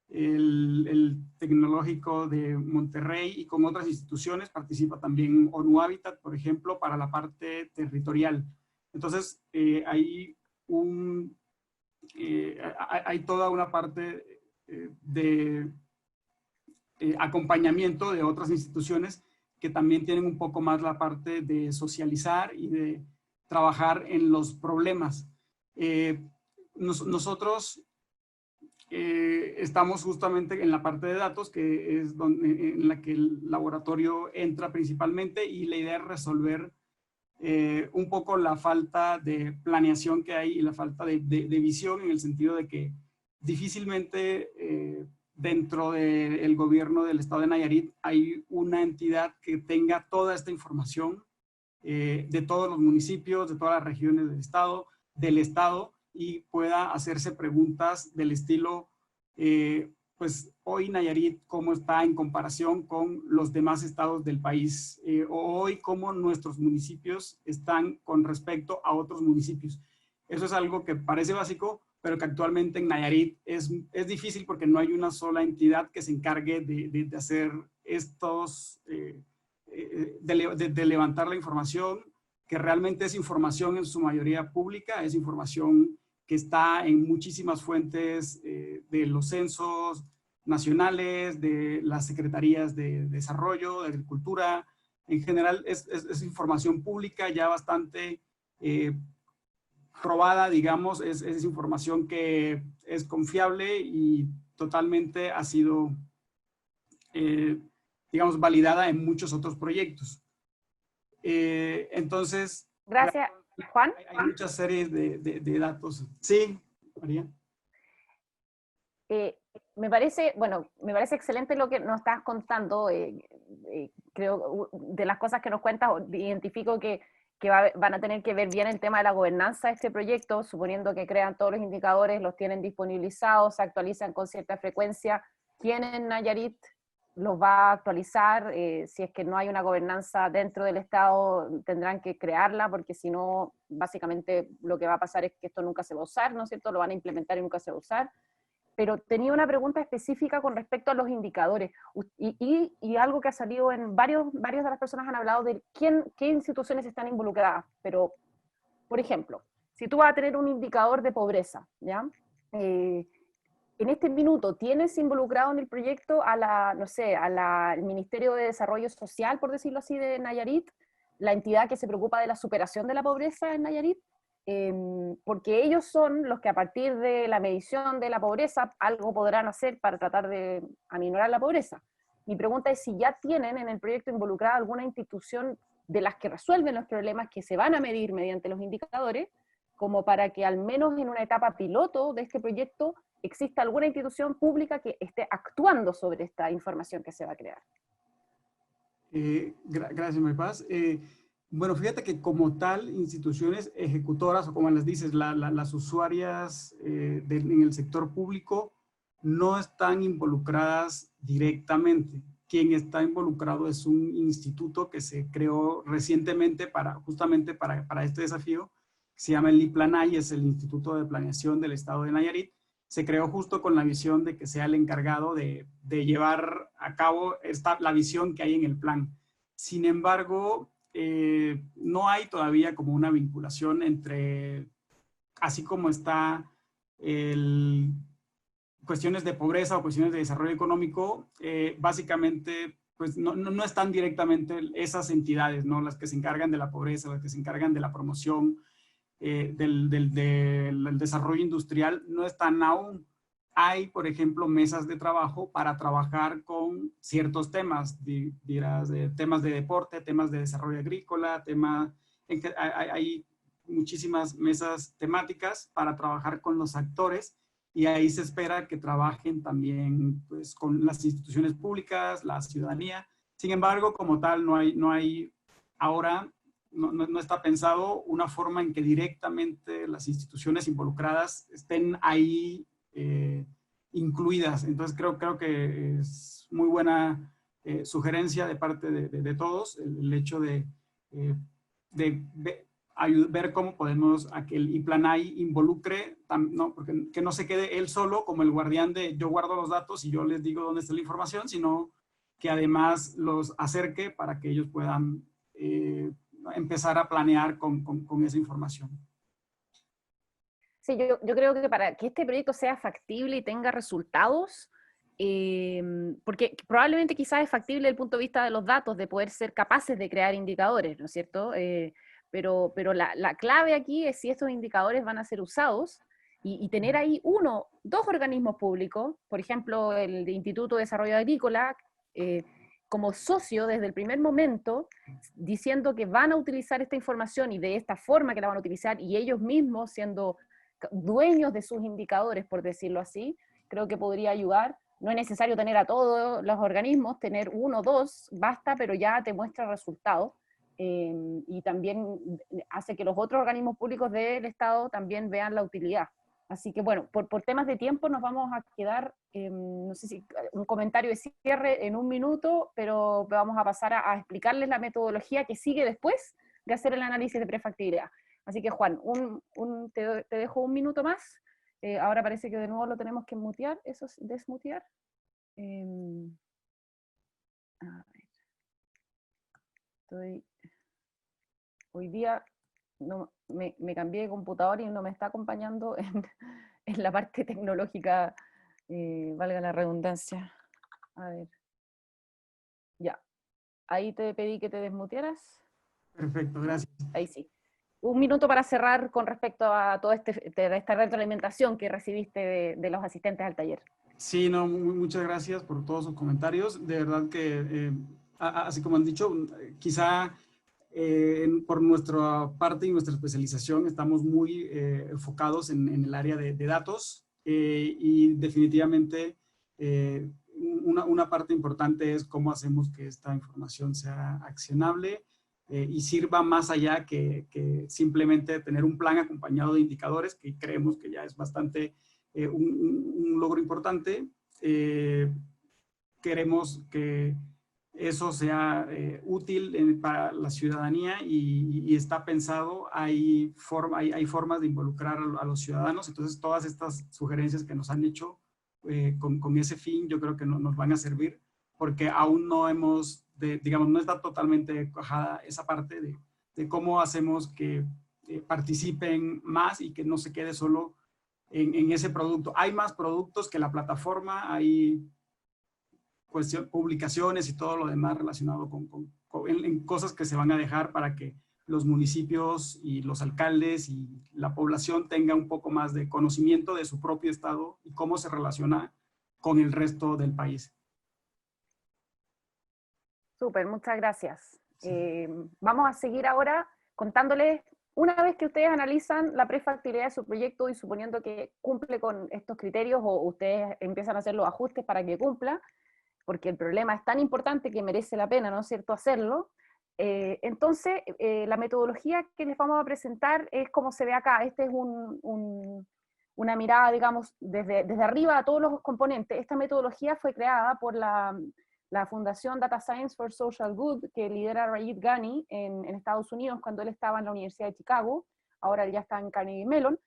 el Tecnológico de Monterrey y con otras instituciones. Participa también ONU Habitat, por ejemplo, para la parte territorial. Entonces, hay toda una parte de acompañamiento de otras instituciones que también tienen un poco más la parte de socializar y de trabajar en los problemas. Nosotros estamos justamente en la parte de datos, que es en la que el laboratorio entra principalmente, y la idea es resolver un poco la falta de planeación que hay y la falta de visión, en el sentido de que difícilmente dentro del gobierno del estado de Nayarit hay una entidad que tenga toda esta información de todos los municipios, de todas las regiones del estado, y pueda hacerse preguntas del estilo, pues hoy Nayarit, ¿cómo está en comparación con los demás estados del país? O hoy, ¿cómo nuestros municipios están con respecto a otros municipios? Eso es algo que parece básico, pero que actualmente en Nayarit es difícil, porque no hay una sola entidad que se encargue de hacer estos, de levantar la información, que realmente es información en su mayoría pública, es información que está en muchísimas fuentes de los censos nacionales, de las secretarías de desarrollo, de agricultura. En general es información pública ya bastante probada, digamos, es información que es confiable y totalmente ha sido, digamos, validada en muchos otros proyectos. Entonces, Gracias, Juan. hay muchas series de datos. Sí, María. Me parece excelente lo que nos estás contando. Creo, de las cosas que nos cuentas, identifico que van a tener que ver bien el tema de la gobernanza de este proyecto, suponiendo que crean todos los indicadores, los tienen disponibilizados, se actualizan con cierta frecuencia. ¿Quién en Nayarit los va a actualizar? Si es que no hay una gobernanza dentro del Estado, tendrán que crearla, porque si no, básicamente lo que va a pasar es que esto nunca se va a usar, ¿no es cierto? Lo van a implementar y nunca se va a usar. Pero tenía una pregunta específica con respecto a los indicadores, y algo que ha salido en varios de las personas han hablado de qué instituciones están involucradas. Pero, por ejemplo, si tú vas a tener un indicador de pobreza, ¿ya? En este minuto, ¿tienes involucrado en el proyecto al Ministerio de Desarrollo Social, por decirlo así, de Nayarit, la entidad que se preocupa de la superación de la pobreza en Nayarit? Porque ellos son los que, a partir de la medición de la pobreza, algo podrán hacer para tratar de aminorar la pobreza. Mi pregunta es si ya tienen en el proyecto involucrada alguna institución de las que resuelven los problemas que se van a medir mediante los indicadores, como para que al menos en una etapa piloto de este proyecto exista alguna institución pública que esté actuando sobre esta información que se va a crear. Gracias, Maripaz. Bueno, fíjate que como tal, instituciones ejecutoras, o como les dices, las usuarias en el sector público no están involucradas directamente. Quien está involucrado es un instituto que se creó recientemente justamente para este desafío, que se llama el IPLANAY, es el Instituto de Planeación del Estado de Nayarit. Se creó justo con la visión de que sea el encargado de llevar a cabo la visión que hay en el plan. Sin embargo, no hay todavía como una vinculación entre, así como está cuestiones de pobreza o cuestiones de desarrollo económico, básicamente pues no están directamente esas entidades, ¿no? Las que se encargan de la pobreza, las que se encargan de la promoción, del desarrollo industrial, no están aún. Hay, por ejemplo, mesas de trabajo para trabajar con ciertos temas, dirás, temas de deporte, temas de desarrollo agrícola, hay muchísimas mesas temáticas para trabajar con los actores, y ahí se espera que trabajen también pues, con las instituciones públicas, la ciudadanía. Sin embargo, como tal, no hay ahora, no está pensado una forma en que directamente las instituciones involucradas estén ahí incluidas. Entonces creo que es muy buena sugerencia de parte de todos el hecho de ver cómo podemos a que el IPLANAY involucre, ¿no? Porque que no se quede él solo como el guardián de yo guardo los datos y yo les digo dónde está la información, sino que además los acerque para que ellos puedan empezar a planear con esa información. Sí, yo creo que para que este proyecto sea factible y tenga resultados, porque probablemente quizás es factible desde el punto de vista de los datos, de poder ser capaces de crear indicadores, ¿no es cierto? Pero la clave aquí es si estos indicadores van a ser usados y tener ahí dos organismos públicos, por ejemplo, el Instituto de Desarrollo Agrícola, como socio desde el primer momento, diciendo que van a utilizar esta información y de esta forma que la van a utilizar, y ellos mismos siendo dueños de sus indicadores, por decirlo así, creo que podría ayudar. No es necesario tener a todos los organismos, tener 1 o 2 basta, pero ya te muestra resultados, y también hace que los otros organismos públicos del Estado también vean la utilidad. Así que bueno, por temas de tiempo nos vamos a quedar, no sé si un comentario de cierre en 1 minuto, pero vamos a pasar a explicarles la metodología que sigue después de hacer el análisis de prefactibilidad. Así que Juan, te dejo 1 minuto más. Ahora parece que de nuevo lo tenemos que mutear, eso es desmutear. A ver. Hoy día no, me cambié de computador y no me está acompañando en la parte tecnológica, valga la redundancia. A ver. Ya. Ahí te pedí que te desmutearas. Perfecto, gracias. Ahí sí. 1 minuto para cerrar con respecto a toda esta retroalimentación que recibiste de los asistentes al taller. Sí, no, muchas gracias por todos sus comentarios. De verdad que, así como han dicho, quizá por nuestra parte y nuestra especialización estamos muy enfocados en el área de datos, y definitivamente una parte importante es cómo hacemos que esta información sea accionable y sirva más allá que simplemente tener un plan acompañado de indicadores, que creemos que ya es bastante un logro importante. Queremos que eso sea útil para la ciudadanía y está pensado, hay formas de involucrar a los ciudadanos. Entonces todas estas sugerencias que nos han hecho con ese fin, yo creo que nos van a servir, porque aún no digamos, no está totalmente cuajada esa parte de cómo hacemos que participen más y que no se quede solo en ese producto. Hay más productos que la plataforma, hay publicaciones y todo lo demás relacionado en cosas que se van a dejar para que los municipios y los alcaldes y la población tengan un poco más de conocimiento de su propio estado y cómo se relaciona con el resto del país. Súper, muchas gracias. Vamos a seguir ahora contándoles, una vez que ustedes analizan la prefactibilidad de su proyecto y suponiendo que cumple con estos criterios o ustedes empiezan a hacer los ajustes para que cumpla, porque el problema es tan importante que merece la pena, ¿no es cierto?, hacerlo. Entonces, la metodología que les vamos a presentar es como se ve acá. Este es una mirada, digamos, desde arriba a todos los componentes. Esta metodología fue creada por la Fundación Data Science for Social Good, que lidera Rajiv Ghani en Estados Unidos cuando él estaba en la Universidad de Chicago. Ahora él ya está en Carnegie Mellon.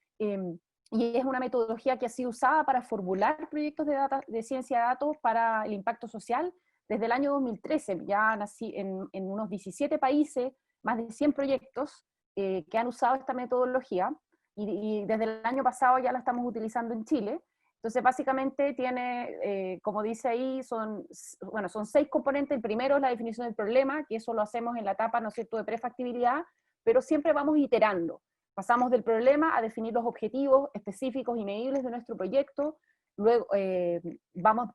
Y es una metodología que ha sido usada para formular proyectos de ciencia de datos para el impacto social desde el año 2013. Ya nací en unos 17 países, más de 100 proyectos que han usado esta metodología, y desde el año pasado ya la estamos utilizando en Chile. Entonces básicamente tiene, como dice ahí, son 6 componentes. El primero es la definición del problema, que eso lo hacemos en la etapa, ¿no es cierto?, de prefactibilidad, pero siempre vamos iterando. Pasamos del problema a definir los objetivos específicos y medibles de nuestro proyecto. Luego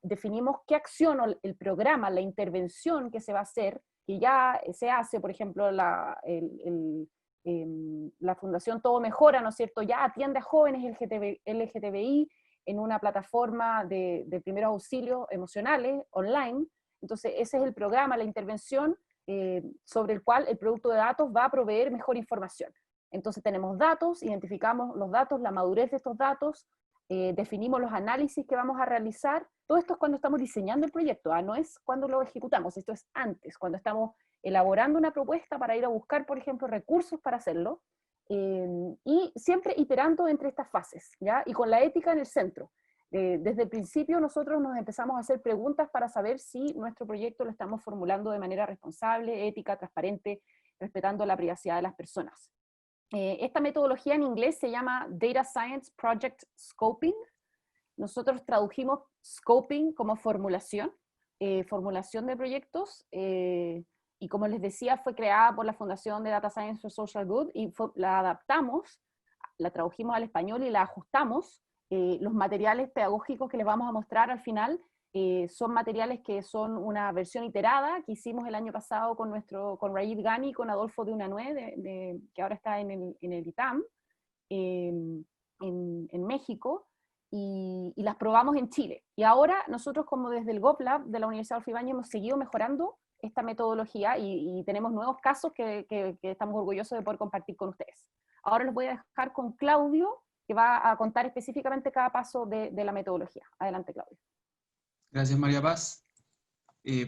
definimos qué acción o el programa, la intervención que se va a hacer, que ya se hace, por ejemplo, la Fundación Todo Mejora, ¿no es cierto?, ya atiende a jóvenes LGTBI en una plataforma de primeros auxilios emocionales online. Entonces ese es el programa, la intervención sobre el cual el producto de datos va a proveer mejor información. Entonces tenemos datos, identificamos los datos, la madurez de estos datos, definimos los análisis que vamos a realizar. Todo esto es cuando estamos diseñando el proyecto, no es cuando lo ejecutamos, esto es antes, cuando estamos elaborando una propuesta para ir a buscar, por ejemplo, recursos para hacerlo, y siempre iterando entre estas fases, ¿ya? Y con la ética en el centro. Desde el principio nosotros nos empezamos a hacer preguntas para saber si nuestro proyecto lo estamos formulando de manera responsable, ética, transparente, respetando la privacidad de las personas. Esta metodología en inglés se llama Data Science Project Scoping. Nosotros tradujimos scoping como formulación de proyectos, y como les decía, fue creada por la Fundación de Data Science for Social Good, y la adaptamos, la tradujimos al español y la ajustamos. Los materiales pedagógicos que les vamos a mostrar al final son materiales que son una versión iterada que hicimos el año pasado con Rajiv Ghani y con Adolfo de Unanue, que ahora está en el ITAM, en México, y las probamos en Chile. Y ahora nosotros, como desde el GovLab de la Universidad Adolfo Ibáñez, hemos seguido mejorando esta metodología y tenemos nuevos casos que estamos orgullosos de poder compartir con ustedes. Ahora los voy a dejar con Claudio, que va a contar específicamente cada paso de la metodología. Adelante, Claudio. Gracias, María Paz.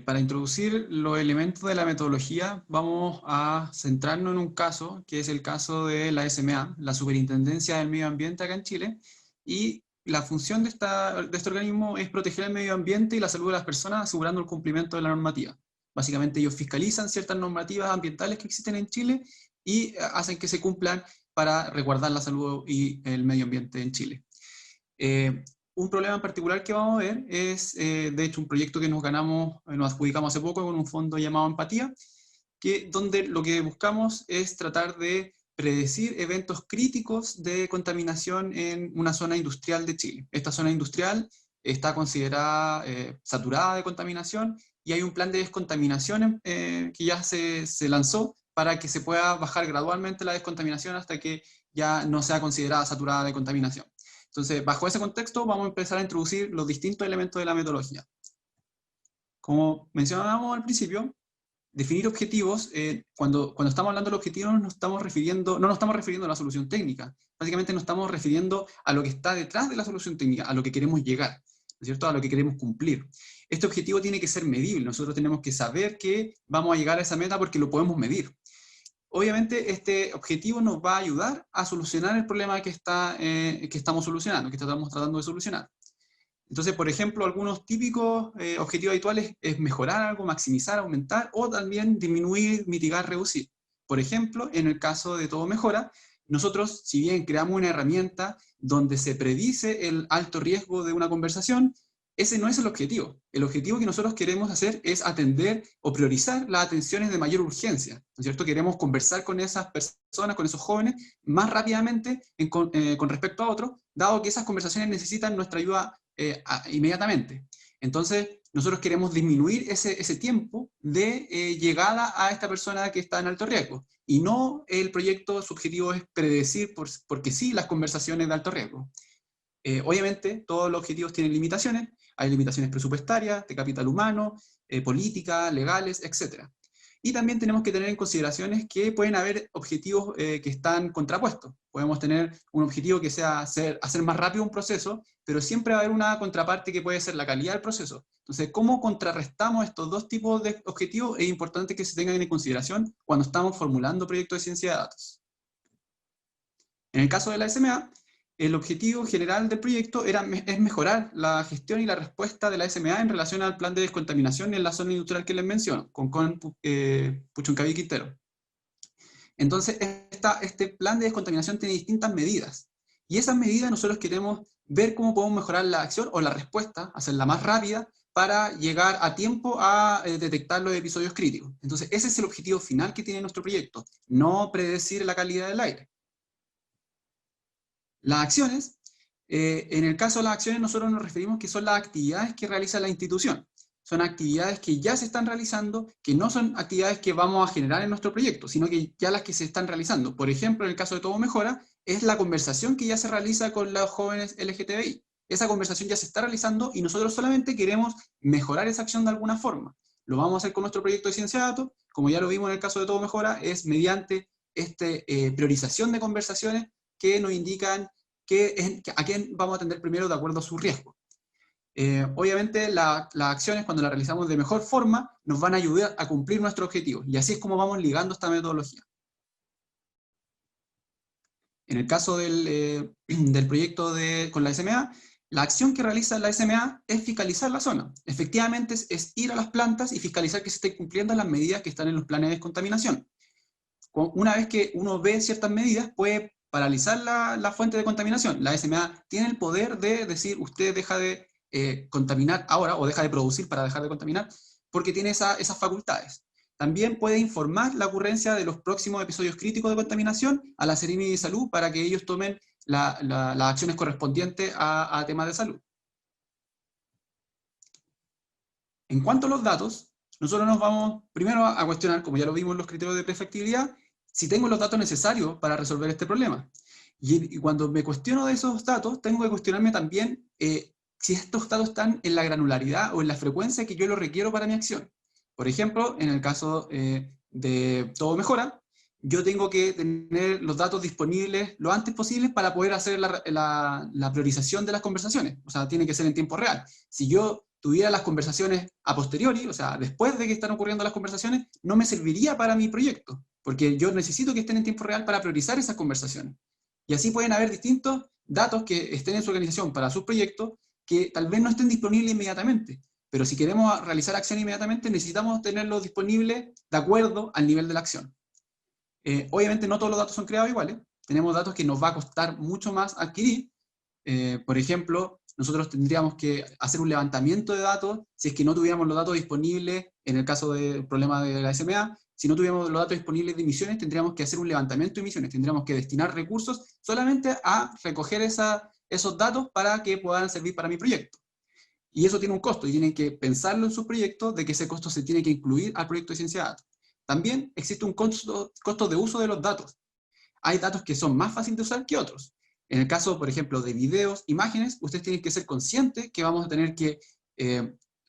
Para introducir los elementos de la metodología, vamos a centrarnos en un caso, que es el caso de la SMA, la Superintendencia del Medio Ambiente acá en Chile, y la función de este organismo es proteger el medio ambiente y la salud de las personas, asegurando el cumplimiento de la normativa. Básicamente ellos fiscalizan ciertas normativas ambientales que existen en Chile y hacen que se cumplan para resguardar la salud y el medio ambiente en Chile. Un problema en particular que vamos a ver es, de hecho, un proyecto que nos adjudicamos hace poco con un fondo llamado Empatía, donde lo que buscamos es tratar de predecir eventos críticos de contaminación en una zona industrial de Chile. Esta zona industrial está considerada saturada de contaminación, y hay un plan de descontaminación que ya se lanzó para que se pueda bajar gradualmente la descontaminación hasta que ya no sea considerada saturada de contaminación. Entonces, bajo ese contexto, vamos a empezar a introducir los distintos elementos de la metodología. Como mencionábamos al principio, definir objetivos, cuando estamos hablando de objetivos no nos estamos refiriendo a la solución técnica. Básicamente nos estamos refiriendo a lo que está detrás de la solución técnica, a lo que queremos llegar, ¿no es cierto?, a lo que queremos cumplir. Este objetivo tiene que ser medible, nosotros tenemos que saber que vamos a llegar a esa meta porque lo podemos medir. Obviamente este objetivo nos va a ayudar a solucionar el problema que estamos solucionando, que estamos tratando de solucionar. Entonces, por ejemplo, algunos típicos objetivos habituales es mejorar algo, maximizar, aumentar, o también disminuir, mitigar, reducir. Por ejemplo, en el caso de Todo Mejora, nosotros, si bien creamos una herramienta donde se predice el alto riesgo de una conversación, ese no es el objetivo. El objetivo que nosotros queremos hacer es atender o priorizar las atenciones de mayor urgencia, ¿no es cierto? Queremos conversar con esas personas, con esos jóvenes, más rápidamente con respecto a otros, dado que esas conversaciones necesitan nuestra ayuda inmediatamente. Entonces, nosotros queremos disminuir ese tiempo de llegada a esta persona que está en alto riesgo. Y no el proyecto, su objetivo es predecir, porque sí, las conversaciones de alto riesgo. Obviamente, todos los objetivos tienen limitaciones. Hay limitaciones presupuestarias, de capital humano, políticas, legales, etc. Y también tenemos que tener en consideraciones que pueden haber objetivos que están contrapuestos. Podemos tener un objetivo que sea hacer más rápido un proceso, pero siempre va a haber una contraparte que puede ser la calidad del proceso. Entonces, ¿cómo contrarrestamos estos dos tipos de objetivos? Es importante que se tengan en consideración cuando estamos formulando proyectos de ciencia de datos. En el caso de la SMA, el objetivo general del proyecto es mejorar la gestión y la respuesta de la SMA en relación al plan de descontaminación en la zona industrial que les menciono, con Puchuncaví y Quintero. Entonces, este plan de descontaminación tiene distintas medidas, y esas medidas nosotros queremos ver cómo podemos mejorar la acción o la respuesta, hacerla más rápida, para llegar a tiempo a detectar los episodios críticos. Entonces, ese es el objetivo final que tiene nuestro proyecto, no predecir la calidad del aire. Las acciones, en el caso de las acciones nosotros nos referimos que son las actividades que realiza la institución. Son actividades que ya se están realizando, que no son actividades que vamos a generar en nuestro proyecto, sino que ya las que se están realizando. Por ejemplo, en el caso de Todo Mejora, es la conversación que ya se realiza con los jóvenes LGTBI. Esa conversación ya se está realizando y nosotros solamente queremos mejorar esa acción de alguna forma. Lo vamos a hacer con nuestro proyecto de ciencia de datos, como ya lo vimos en el caso de Todo Mejora, es mediante priorización de conversaciones que nos indican a quién vamos a atender primero de acuerdo a su riesgo. Obviamente las acciones, cuando las realizamos de mejor forma, nos van a ayudar a cumplir nuestro objetivo, y así es como vamos ligando esta metodología. En el caso del proyecto con la SMA, la acción que realiza la SMA es fiscalizar la zona. Efectivamente es ir a las plantas y fiscalizar que se estén cumpliendo las medidas que están en los planes de descontaminación. Una vez que uno ve ciertas medidas, puede paralizar la fuente de contaminación. La SMA tiene el poder de decir, usted deja de contaminar ahora, o deja de producir para dejar de contaminar, porque tiene esas facultades. También puede informar la ocurrencia de los próximos episodios críticos de contaminación a la Seremi de Salud para que ellos tomen las acciones correspondientes a temas de salud. En cuanto a los datos, nosotros nos vamos primero a cuestionar, como ya lo vimos en los criterios de prefactibilidad, si tengo los datos necesarios para resolver este problema. Y cuando me cuestiono de esos datos, tengo que cuestionarme también si estos datos están en la granularidad o en la frecuencia que yo lo requiero para mi acción. Por ejemplo, en el caso de Todo Mejora, yo tengo que tener los datos disponibles lo antes posible para poder hacer la priorización de las conversaciones. O sea, tiene que ser en tiempo real. Si yo tuviera las conversaciones a posteriori, o sea, después de que están ocurriendo las conversaciones, no me serviría para mi proyecto, porque yo necesito que estén en tiempo real para priorizar esas conversaciones. Y así pueden haber distintos datos que estén en su organización para sus proyectos, que tal vez no estén disponibles inmediatamente, pero si queremos realizar acción inmediatamente, necesitamos tenerlos disponibles de acuerdo al nivel de la acción. Obviamente no todos los datos son creados iguales, tenemos datos que nos va a costar mucho más adquirir. Por ejemplo, nosotros tendríamos que hacer un levantamiento de datos si es que no tuviéramos los datos disponibles, en el caso del problema de la SMA, si no tuviéramos los datos disponibles de emisiones, tendríamos que hacer un levantamiento de emisiones, tendríamos que destinar recursos solamente a recoger esos datos para que puedan servir para mi proyecto. Y eso tiene un costo, y tienen que pensarlo en sus proyectos, de que ese costo se tiene que incluir al proyecto de ciencia de datos. También existe un costo de uso de los datos. Hay datos que son más fáciles de usar que otros. En el caso, por ejemplo, de videos, imágenes, ustedes tienen que ser conscientes que vamos a tener que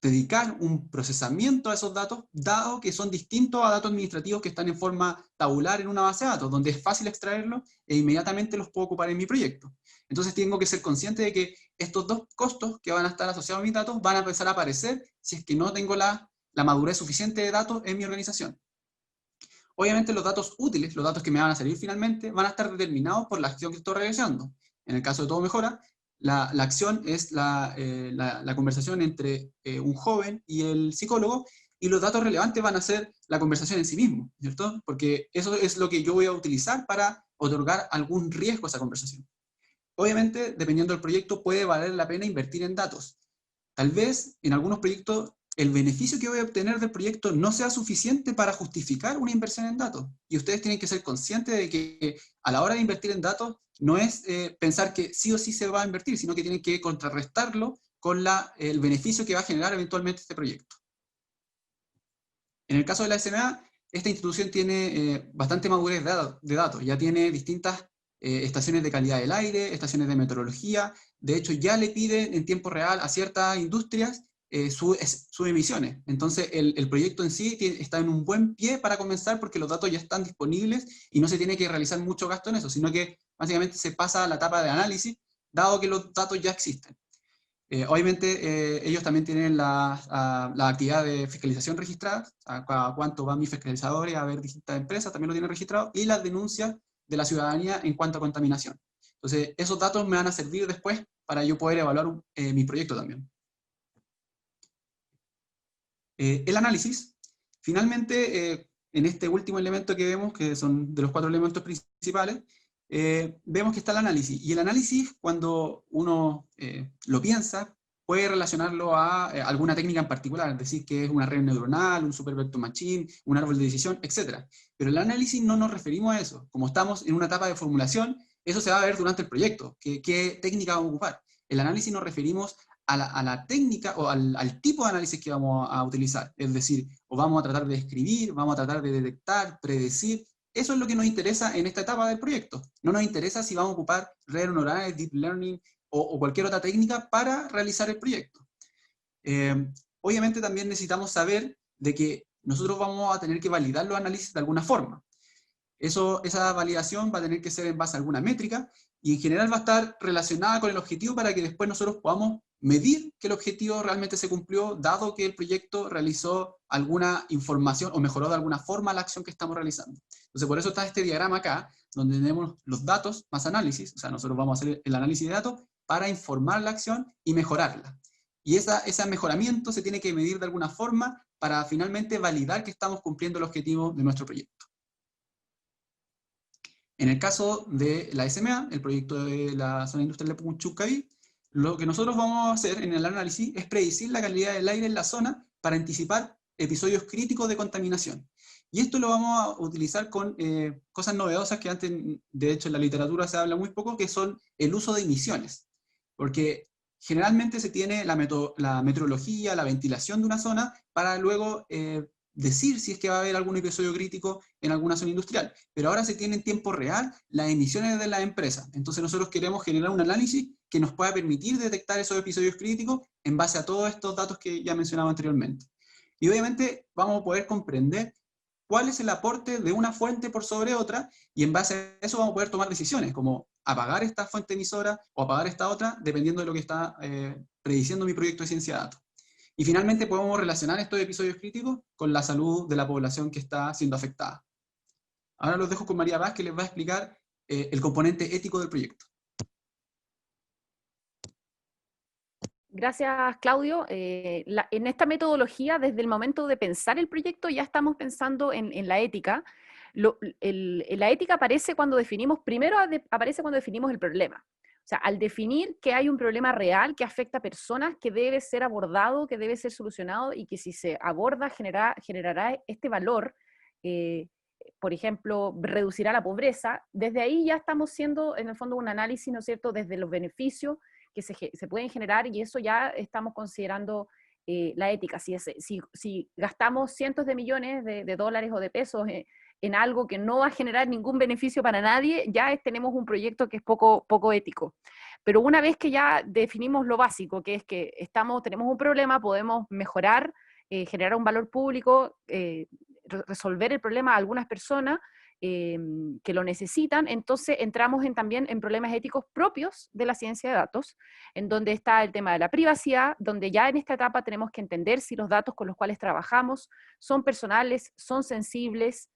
dedicar un procesamiento a esos datos, dado que son distintos a datos administrativos que están en forma tabular en una base de datos, donde es fácil extraerlos e inmediatamente los puedo ocupar en mi proyecto. Entonces tengo que ser consciente de que estos dos costos que van a estar asociados a mis datos van a empezar a aparecer si es que no tengo la madurez suficiente de datos en mi organización. Obviamente los datos útiles, los datos que me van a servir finalmente, van a estar determinados por la acción que estoy realizando. En el caso de Todo Mejora, la acción es la conversación entre un joven y el psicólogo, y los datos relevantes van a ser la conversación en sí mismo, ¿cierto? Porque eso es lo que yo voy a utilizar para otorgar algún riesgo a esa conversación. Obviamente, dependiendo del proyecto, puede valer la pena invertir en datos. Tal vez, en algunos proyectos, el beneficio que voy a obtener del proyecto no sea suficiente para justificar una inversión en datos. Y ustedes tienen que ser conscientes de que a la hora de invertir en datos, no es pensar que sí o sí se va a invertir, sino que tienen que contrarrestarlo con el beneficio que va a generar eventualmente este proyecto. En el caso de la SMA, esta institución tiene bastante madurez de datos, ya tiene distintas estaciones de calidad del aire, estaciones de meteorología, de hecho ya le piden en tiempo real a ciertas industrias sus emisiones. Entonces el proyecto en sí está en un buen pie para comenzar porque los datos ya están disponibles y no se tiene que realizar mucho gasto en eso, sino que básicamente se pasa a la etapa de análisis, dado que los datos ya existen. Obviamente ellos también tienen la actividad de fiscalización registrada, a cuánto van mis fiscalizadores a ver distintas empresas, también lo tienen registrado, y las denuncias de la ciudadanía en cuanto a contaminación. Entonces esos datos me van a servir después para yo poder evaluar mi proyecto también. El análisis, finalmente en este último elemento que vemos, que son de los 4 elementos principales, vemos que está el análisis, y el análisis cuando uno lo piensa, puede relacionarlo a alguna técnica en particular, es decir, que es una red neuronal, un super vector machine, un árbol de decisión, etc. Pero el análisis no nos referimos a eso, como estamos en una etapa de formulación, eso se va a ver durante el proyecto, qué técnica vamos a ocupar. El análisis nos referimos a la técnica o al tipo de análisis que vamos a utilizar, es decir, o vamos a tratar de escribir, vamos a tratar de detectar, predecir. Eso es lo que nos interesa en esta etapa del proyecto. No nos interesa si vamos a ocupar redes neuronales, deep learning o cualquier otra técnica para realizar el proyecto. Obviamente también necesitamos saber de que nosotros vamos a tener que validar los análisis de alguna forma. Esa validación va a tener que ser en base a alguna métrica y en general va a estar relacionada con el objetivo para que después nosotros podamos medir que el objetivo realmente se cumplió, dado que el proyecto realizó alguna información o mejoró de alguna forma la acción que estamos realizando. Entonces por eso está este diagrama acá, donde tenemos los datos más análisis, o sea, nosotros vamos a hacer el análisis de datos para informar la acción y mejorarla. Y ese mejoramiento se tiene que medir de alguna forma para finalmente validar que estamos cumpliendo el objetivo de nuestro proyecto. En el caso de la SMA, el proyecto de la zona industrial de Pucunchuncaví, lo que nosotros vamos a hacer en el análisis es predecir la calidad del aire en la zona para anticipar episodios críticos de contaminación. Y esto lo vamos a utilizar con cosas novedosas que antes, de hecho, en la literatura se habla muy poco, que son el uso de emisiones. Porque generalmente se tiene la meteorología, la ventilación de una zona, para luego decir si es que va a haber algún episodio crítico en alguna zona industrial. Pero ahora se tiene en tiempo real las emisiones de las empresas. Entonces nosotros queremos generar un análisis que nos pueda permitir detectar esos episodios críticos en base a todos estos datos que ya mencionaba anteriormente. Y obviamente vamos a poder comprender cuál es el aporte de una fuente por sobre otra, y en base a eso vamos a poder tomar decisiones, como apagar esta fuente emisora o apagar esta otra, dependiendo de lo que está prediciendo mi proyecto de ciencia de datos. Y finalmente podemos relacionar estos episodios críticos con la salud de la población que está siendo afectada. Ahora los dejo con María Paz, que les va a explicar el componente ético del proyecto. Gracias, Claudio. En esta metodología, desde el momento de pensar el proyecto, ya estamos pensando en la ética. La ética aparece cuando definimos, primero aparece cuando definimos el problema. O sea, al definir que hay un problema real que afecta a personas, que debe ser abordado, que debe ser solucionado, y que si se aborda generará este valor, por ejemplo, reducirá la pobreza. Desde ahí ya estamos haciendo, en el fondo, un análisis, ¿no es cierto?, desde los beneficios que se pueden generar, y eso ya estamos considerando la ética. Si gastamos cientos de millones de dólares o de pesos en algo que no va a generar ningún beneficio para nadie, ya tenemos un proyecto que es poco ético. Pero una vez que ya definimos lo básico, que es que tenemos un problema, podemos mejorar, generar un valor público, resolver el problema a algunas personas que lo necesitan, entonces entramos también en problemas éticos propios de la ciencia de datos, en donde está el tema de la privacidad, donde ya en esta etapa tenemos que entender si los datos con los cuales trabajamos son personales, son sensibles,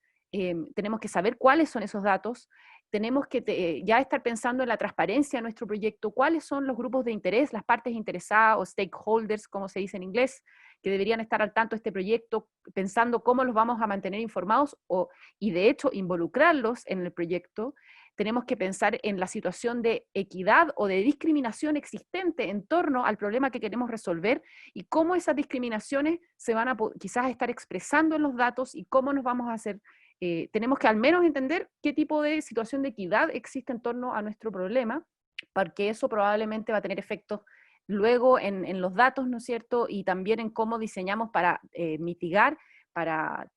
tenemos que saber cuáles son esos datos, tenemos que ya estar pensando en la transparencia de nuestro proyecto, cuáles son los grupos de interés, las partes interesadas o stakeholders, como se dice en inglés, que deberían estar al tanto de este proyecto, pensando cómo los vamos a mantener informados y de hecho involucrarlos en el proyecto. Tenemos que pensar en la situación de equidad o de discriminación existente en torno al problema que queremos resolver y cómo esas discriminaciones se van a quizás estar expresando en los datos y cómo nos vamos a hacer. Tenemos que al menos entender qué tipo de situación de equidad existe en torno a nuestro problema, porque eso probablemente va a tener efectos luego en los datos, ¿no es cierto? Y también en cómo diseñamos para mitigar, para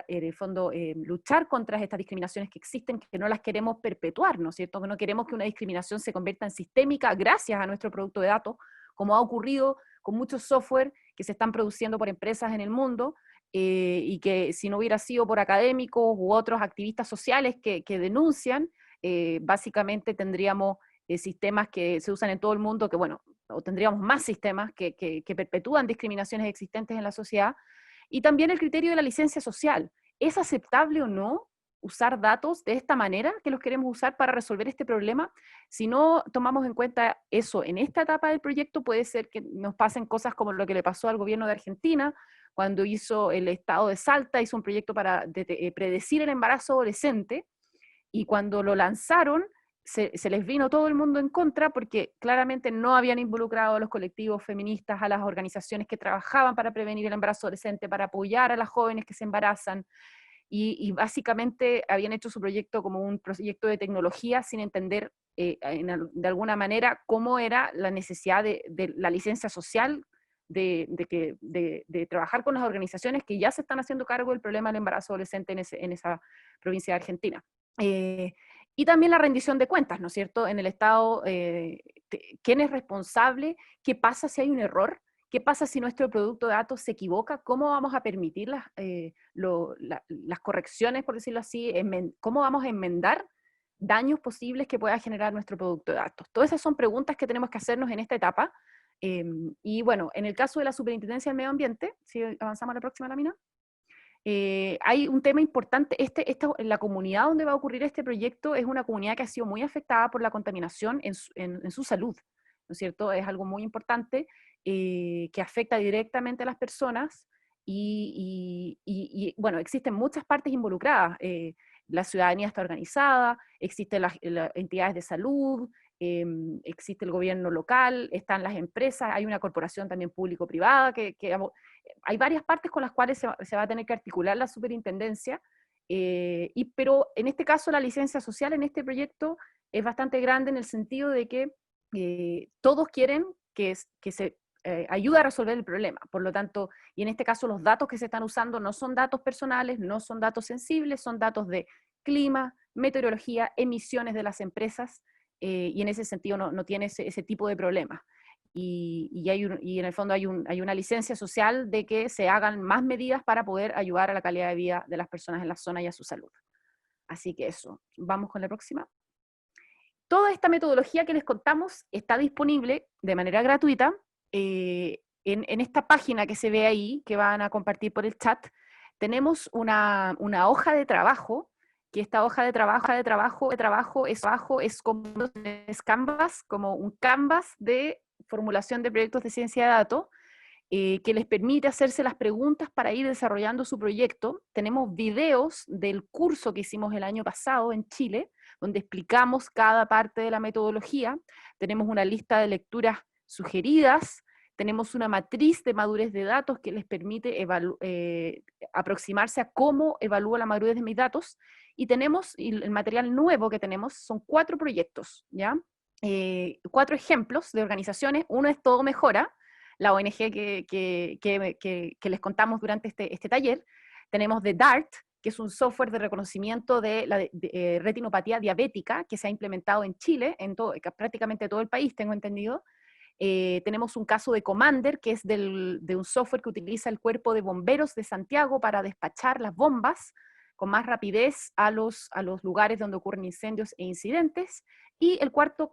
en el fondo luchar contra estas discriminaciones que existen, que no las queremos perpetuar, ¿no es cierto? Que no queremos que una discriminación se convierta en sistémica gracias a nuestro producto de datos, como ha ocurrido con muchos software que se están produciendo por empresas en el mundo, y que si no hubiera sido por académicos u otros activistas sociales que denuncian, básicamente tendríamos sistemas que se usan en todo el mundo, que bueno, o tendríamos más sistemas que perpetúan discriminaciones existentes en la sociedad. Y también el criterio de la licencia social. ¿Es aceptable o no usar datos de esta manera que los queremos usar para resolver este problema? Si no tomamos en cuenta eso en esta etapa del proyecto, puede ser que nos pasen cosas como lo que le pasó al gobierno de Argentina, cuando hizo el estado de Salta, hizo un proyecto para predecir el embarazo adolescente, y cuando lo lanzaron, se les vino todo el mundo en contra porque claramente no habían involucrado a los colectivos feministas, a las organizaciones que trabajaban para prevenir el embarazo adolescente, para apoyar a las jóvenes que se embarazan, y básicamente habían hecho su proyecto como un proyecto de tecnología sin entender de alguna manera cómo era la necesidad de la licencia social, de trabajar con las organizaciones que ya se están haciendo cargo del problema del embarazo adolescente en esa provincia de Argentina. Y también la rendición de cuentas, ¿no es cierto? En el Estado, ¿quién es responsable? ¿Qué pasa si hay un error? ¿Qué pasa si nuestro producto de datos se equivoca? ¿Cómo vamos a permitir las correcciones, por decirlo así? ¿Cómo vamos a enmendar daños posibles que pueda generar nuestro producto de datos? Todas esas son preguntas que tenemos que hacernos en esta etapa. Y bueno, en el caso de la Superintendencia del Medio Ambiente, si avanzamos a la próxima lámina, hay un tema importante. La comunidad donde va a ocurrir este proyecto es una comunidad que ha sido muy afectada por la contaminación en su salud, ¿no es cierto? Es algo muy importante que afecta directamente a las personas y, bueno, existen muchas partes involucradas. La ciudadanía está organizada, existen las entidades de salud, existe el gobierno local, están las empresas, hay una corporación también público-privada hay varias partes con las cuales se va a tener que articular la superintendencia, pero en este caso la licencia social en este proyecto es bastante grande en el sentido de que todos quieren que se ayude a resolver el problema. Por lo tanto, y en este caso los datos que se están usando no son datos personales, no son datos sensibles, son datos de clima, meteorología, emisiones de las empresas, y en ese sentido no tiene ese tipo de problemas. Y en el fondo hay una licencia social de que se hagan más medidas para poder ayudar a la calidad de vida de las personas en la zona y a su salud. Así que eso, vamos con la próxima. Toda esta metodología que les contamos está disponible de manera gratuita en esta página que se ve ahí, que van a compartir por el chat. Tenemos una hoja de trabajo, que esta hoja de trabajo es como un canvas de formulación de proyectos de ciencia de datos, que les permite hacerse las preguntas para ir desarrollando su proyecto. Tenemos videos del curso que hicimos el año pasado en Chile, donde explicamos cada parte de la metodología. Tenemos una lista de lecturas sugeridas, tenemos una matriz de madurez de datos que les permite aproximarse a cómo evalúo la madurez de mis datos, y el material nuevo que tenemos son 4 proyectos, ¿ya? 4 ejemplos de organizaciones. Uno es Todo Mejora, la ONG que les contamos durante este taller. Tenemos The DART, que es un software de reconocimiento de la retinopatía diabética que se ha implementado en Chile, prácticamente todo el país, tengo entendido. Tenemos un caso de Commander, que es de un software que utiliza el Cuerpo de Bomberos de Santiago para despachar las bombas con más rapidez a los lugares donde ocurren incendios e incidentes. Y el cuarto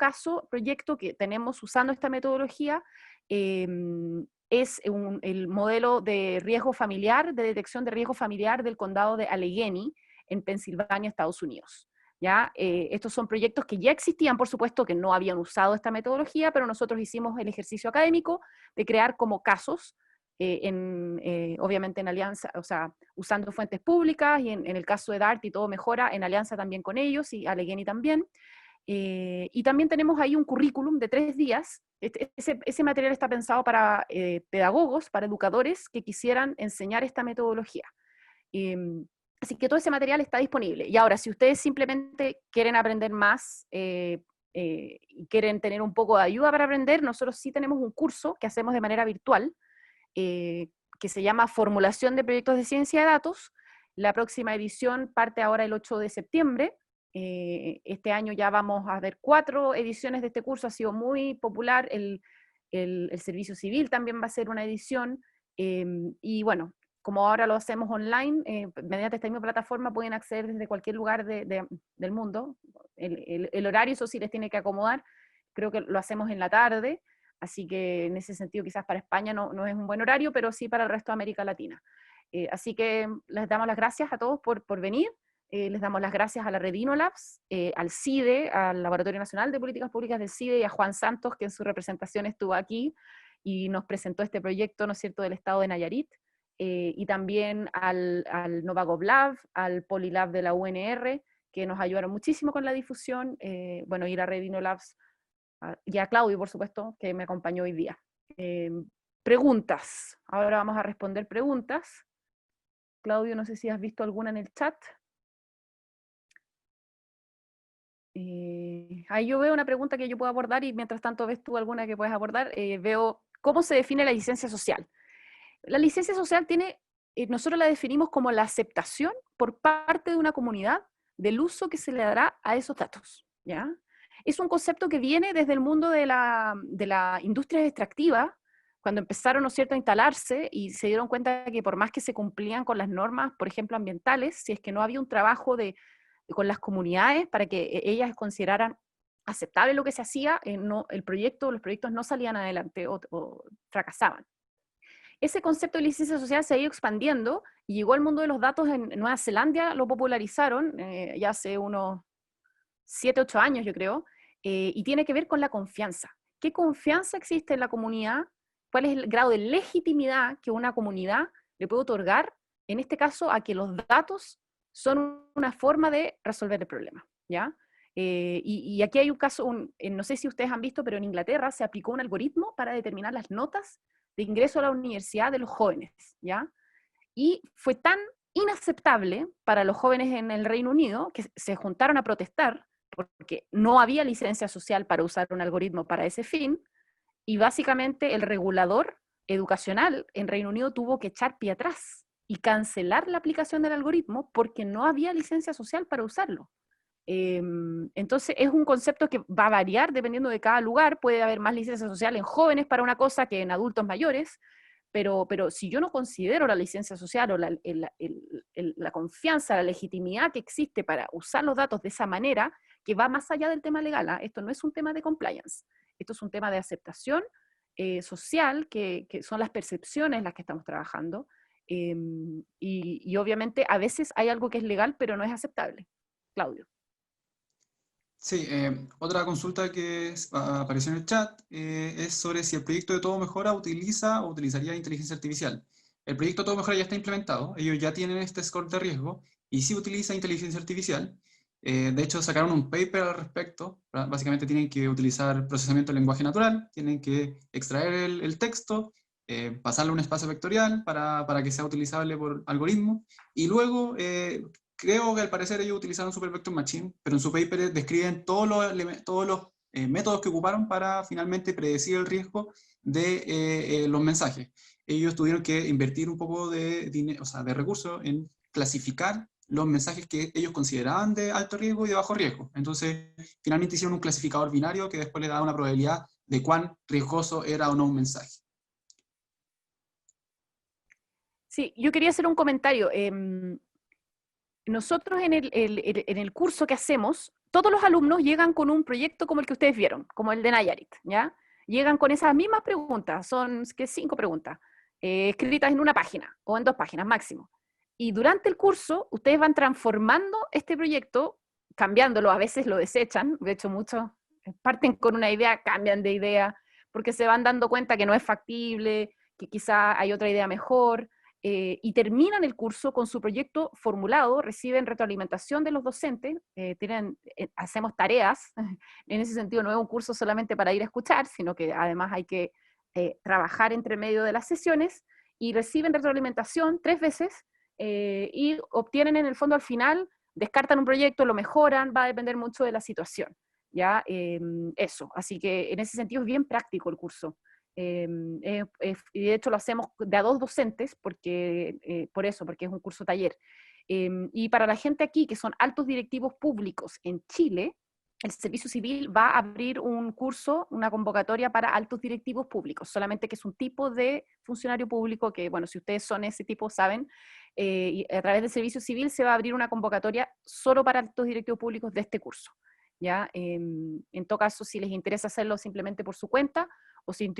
proyecto que tenemos usando esta metodología, es el modelo de riesgo familiar, de detección de riesgo familiar del condado de Allegheny, en Pensilvania, Estados Unidos. ¿Ya? Estos son proyectos que ya existían, por supuesto, que no habían usado esta metodología, pero nosotros hicimos el ejercicio académico de crear como casos, obviamente en alianza, o sea, usando fuentes públicas, y en el caso de DART y Todo Mejora, en alianza también con ellos, y Allegheny también. Y también tenemos ahí un currículum de 3 días. Ese material está pensado para pedagogos, para educadores que quisieran enseñar esta metodología. Así que todo ese material está disponible. Y ahora, si ustedes simplemente quieren aprender más y quieren tener un poco de ayuda para aprender, nosotros sí tenemos un curso que hacemos de manera virtual, que se llama Formulación de Proyectos de Ciencia de Datos. La próxima edición parte ahora el 8 de septiembre. Este año ya vamos a ver 4 ediciones de este curso, ha sido muy popular. El Servicio Civil también va a ser una edición. Y bueno, como ahora lo hacemos online, mediante esta misma plataforma pueden acceder desde cualquier lugar del mundo. El horario, eso sí les tiene que acomodar, creo que lo hacemos en la tarde, así que en ese sentido quizás para España no es un buen horario, pero sí para el resto de América Latina. Así que les damos las gracias a todos por venir, les damos las gracias a la Red InnoLabs, al CIDE, al Laboratorio Nacional de Políticas Públicas del CIDE, y a Juan Santos, que en su representación estuvo aquí y nos presentó este proyecto, ¿no es cierto?, del estado de Nayarit, y también al Novagov Lab, al Polilab de la UNR, que nos ayudaron muchísimo con la difusión, bueno, y la Red InnoLabs, y a Claudio, por supuesto, que me acompañó hoy día. Preguntas. Ahora vamos a responder preguntas. Claudio, no sé si has visto alguna en el chat. Ahí yo veo una pregunta que yo puedo abordar, y mientras tanto ves tú alguna que puedes abordar. Veo cómo se define la licencia social. La licencia social nosotros la definimos como la aceptación por parte de una comunidad del uso que se le dará a esos datos, ¿ya? Es un concepto que viene desde el mundo de la industria extractiva, cuando empezaron, ¿no es cierto?, a instalarse y se dieron cuenta que por más que se cumplían con las normas, por ejemplo, ambientales, si es que no había un trabajo con las comunidades para que ellas consideraran aceptable lo que se hacía, los proyectos no salían adelante o fracasaban. Ese concepto de licencia social se ha ido expandiendo y llegó al mundo de los datos en Nueva Zelanda, lo popularizaron ya hace unos 7, 8 años, yo creo, y tiene que ver con la confianza. ¿Qué confianza existe en la comunidad? ¿Cuál es el grado de legitimidad que una comunidad le puede otorgar, en este caso, a que los datos son una forma de resolver el problema, ¿ya? Y aquí hay un caso, no sé si ustedes han visto, pero en Inglaterra se aplicó un algoritmo para determinar las notas de ingreso a la universidad de los jóvenes, ¿ya? Y fue tan inaceptable para los jóvenes en el Reino Unido que se juntaron a protestar porque no había licencia social para usar un algoritmo para ese fin, y básicamente el regulador educacional en Reino Unido tuvo que echar pie atrás y cancelar la aplicación del algoritmo porque no había licencia social para usarlo. Entonces es un concepto que va a variar dependiendo de cada lugar. Puede haber más licencia social en jóvenes para una cosa que en adultos mayores, pero si yo no considero la licencia social o la confianza, la legitimidad que existe para usar los datos de esa manera, que va más allá del tema legal, esto no es un tema de compliance, esto es un tema de aceptación social, que son las percepciones las que estamos trabajando, y obviamente a veces hay algo que es legal pero no es aceptable. Claudio. Sí, otra consulta que apareció en el chat es sobre si el proyecto de Todo Mejora utiliza o utilizaría inteligencia artificial. El proyecto Todo Mejora ya está implementado, ellos ya tienen este score de riesgo y sí utiliza inteligencia artificial. De hecho, sacaron un paper al respecto. Básicamente tienen que utilizar procesamiento de lenguaje natural, tienen que extraer el texto, pasarle a un espacio vectorial para que sea utilizable por algoritmo, y luego creo que al parecer ellos utilizaron Super Vector Machine, pero en su paper describen todos los métodos que ocuparon para finalmente predecir el riesgo de los mensajes. Ellos tuvieron que invertir un poco de recursos en clasificar los mensajes que ellos consideraban de alto riesgo y de bajo riesgo. Entonces, finalmente hicieron un clasificador binario que después le daba una probabilidad de cuán riesgoso era o no un mensaje. Sí, yo quería hacer un comentario. Nosotros en el curso que hacemos, todos los alumnos llegan con un proyecto como el que ustedes vieron, como el de Nayarit, ¿ya? Llegan con esas mismas preguntas, son 5 preguntas, escritas en una página o en 2 páginas máximo. Y durante el curso, ustedes van transformando este proyecto, cambiándolo, a veces lo desechan, de hecho muchos parten con una idea, cambian de idea, porque se van dando cuenta que no es factible, que quizá hay otra idea mejor, y terminan el curso con su proyecto formulado, reciben retroalimentación de los docentes, hacemos tareas, en ese sentido no es un curso solamente para ir a escuchar, sino que además hay que trabajar entre medio de las sesiones, y reciben retroalimentación 3 veces, y obtienen en el fondo al final, descartan un proyecto, lo mejoran, va a depender mucho de la situación. ¿ya? Eso, así que en ese sentido es bien práctico el curso. Y de hecho lo hacemos de a 2 docentes, por eso, porque es un curso taller. Y para la gente aquí, que son altos directivos públicos en Chile, el Servicio Civil va a abrir un curso, una convocatoria para altos directivos públicos, solamente que es un tipo de funcionario público que, bueno, si ustedes son ese tipo, saben, y a través del Servicio Civil se va a abrir una convocatoria solo para altos directivos públicos de este curso, ¿ya? En todo caso, si les interesa hacerlo simplemente por su cuenta, o si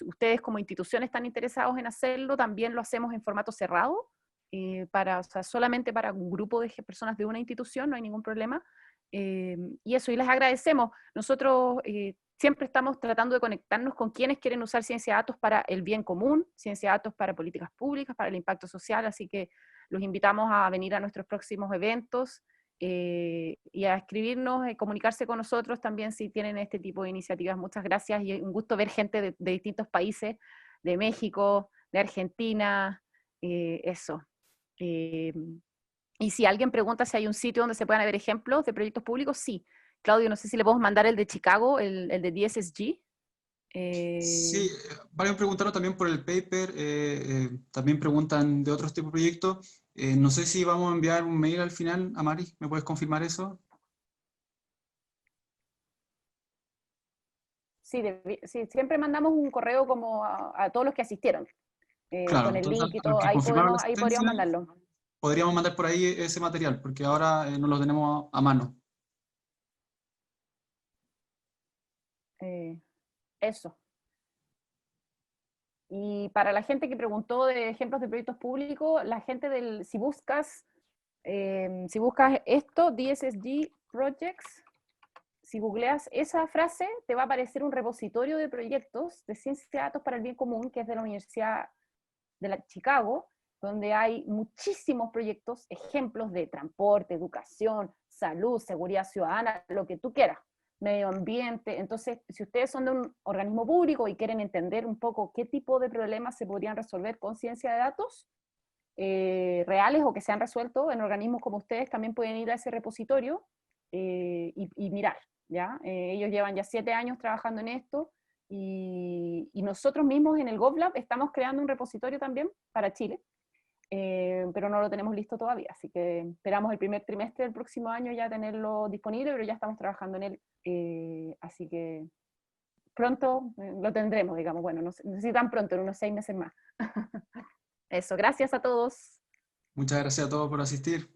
ustedes como institución están interesados en hacerlo, también lo hacemos en formato cerrado, o sea, solamente para un grupo de personas de una institución, no hay ningún problema. Y eso, y les agradecemos. Nosotros siempre estamos tratando de conectarnos con quienes quieren usar ciencia de datos para el bien común, ciencia de datos para políticas públicas, para el impacto social, así que los invitamos a venir a nuestros próximos eventos y a escribirnos, comunicarse con nosotros también si tienen este tipo de iniciativas. Muchas gracias y un gusto ver gente de distintos países, de México, de Argentina, eso. Y si alguien pregunta si hay un sitio donde se puedan ver ejemplos de proyectos públicos, sí. Claudio, no sé si le podemos mandar el de Chicago, el de DSSG. Sí, varios preguntaron también por el paper, también preguntan de otros tipos de proyectos. No sé si vamos a enviar un mail al final, Amari, ¿me puedes confirmar eso? Sí, sí, siempre mandamos un correo como a todos los que asistieron, Claro, con el entonces link y a los todo, que confirmaron la ahí podríamos asistencia, mandarlo. podríamos mandar por ahí ese material, porque ahora no lo tenemos a mano. Eso. Y para la gente que preguntó de ejemplos de proyectos públicos, la gente si buscas esto, DSSG Projects, si googleas esa frase, te va a aparecer un repositorio de proyectos de ciencia de datos para el bien común, que es de la Universidad de Chicago, donde hay muchísimos proyectos, ejemplos de transporte, educación, salud, seguridad ciudadana, lo que tú quieras, medio ambiente. Entonces, si ustedes son de un organismo público y quieren entender un poco qué tipo de problemas se podrían resolver con ciencia de datos, reales o que se han resuelto en organismos como ustedes, también pueden ir a ese repositorio y mirar, ¿ya? Ellos llevan ya 7 años trabajando en esto y nosotros mismos en el GovLab estamos creando un repositorio también para Chile, pero no lo tenemos listo todavía, así que esperamos el primer trimestre del próximo año ya tenerlo disponible, pero ya estamos trabajando en él, así que pronto lo tendremos, digamos, bueno, no sé si tan pronto, en unos 6 meses más. Eso, gracias a todos. Muchas gracias a todos por asistir.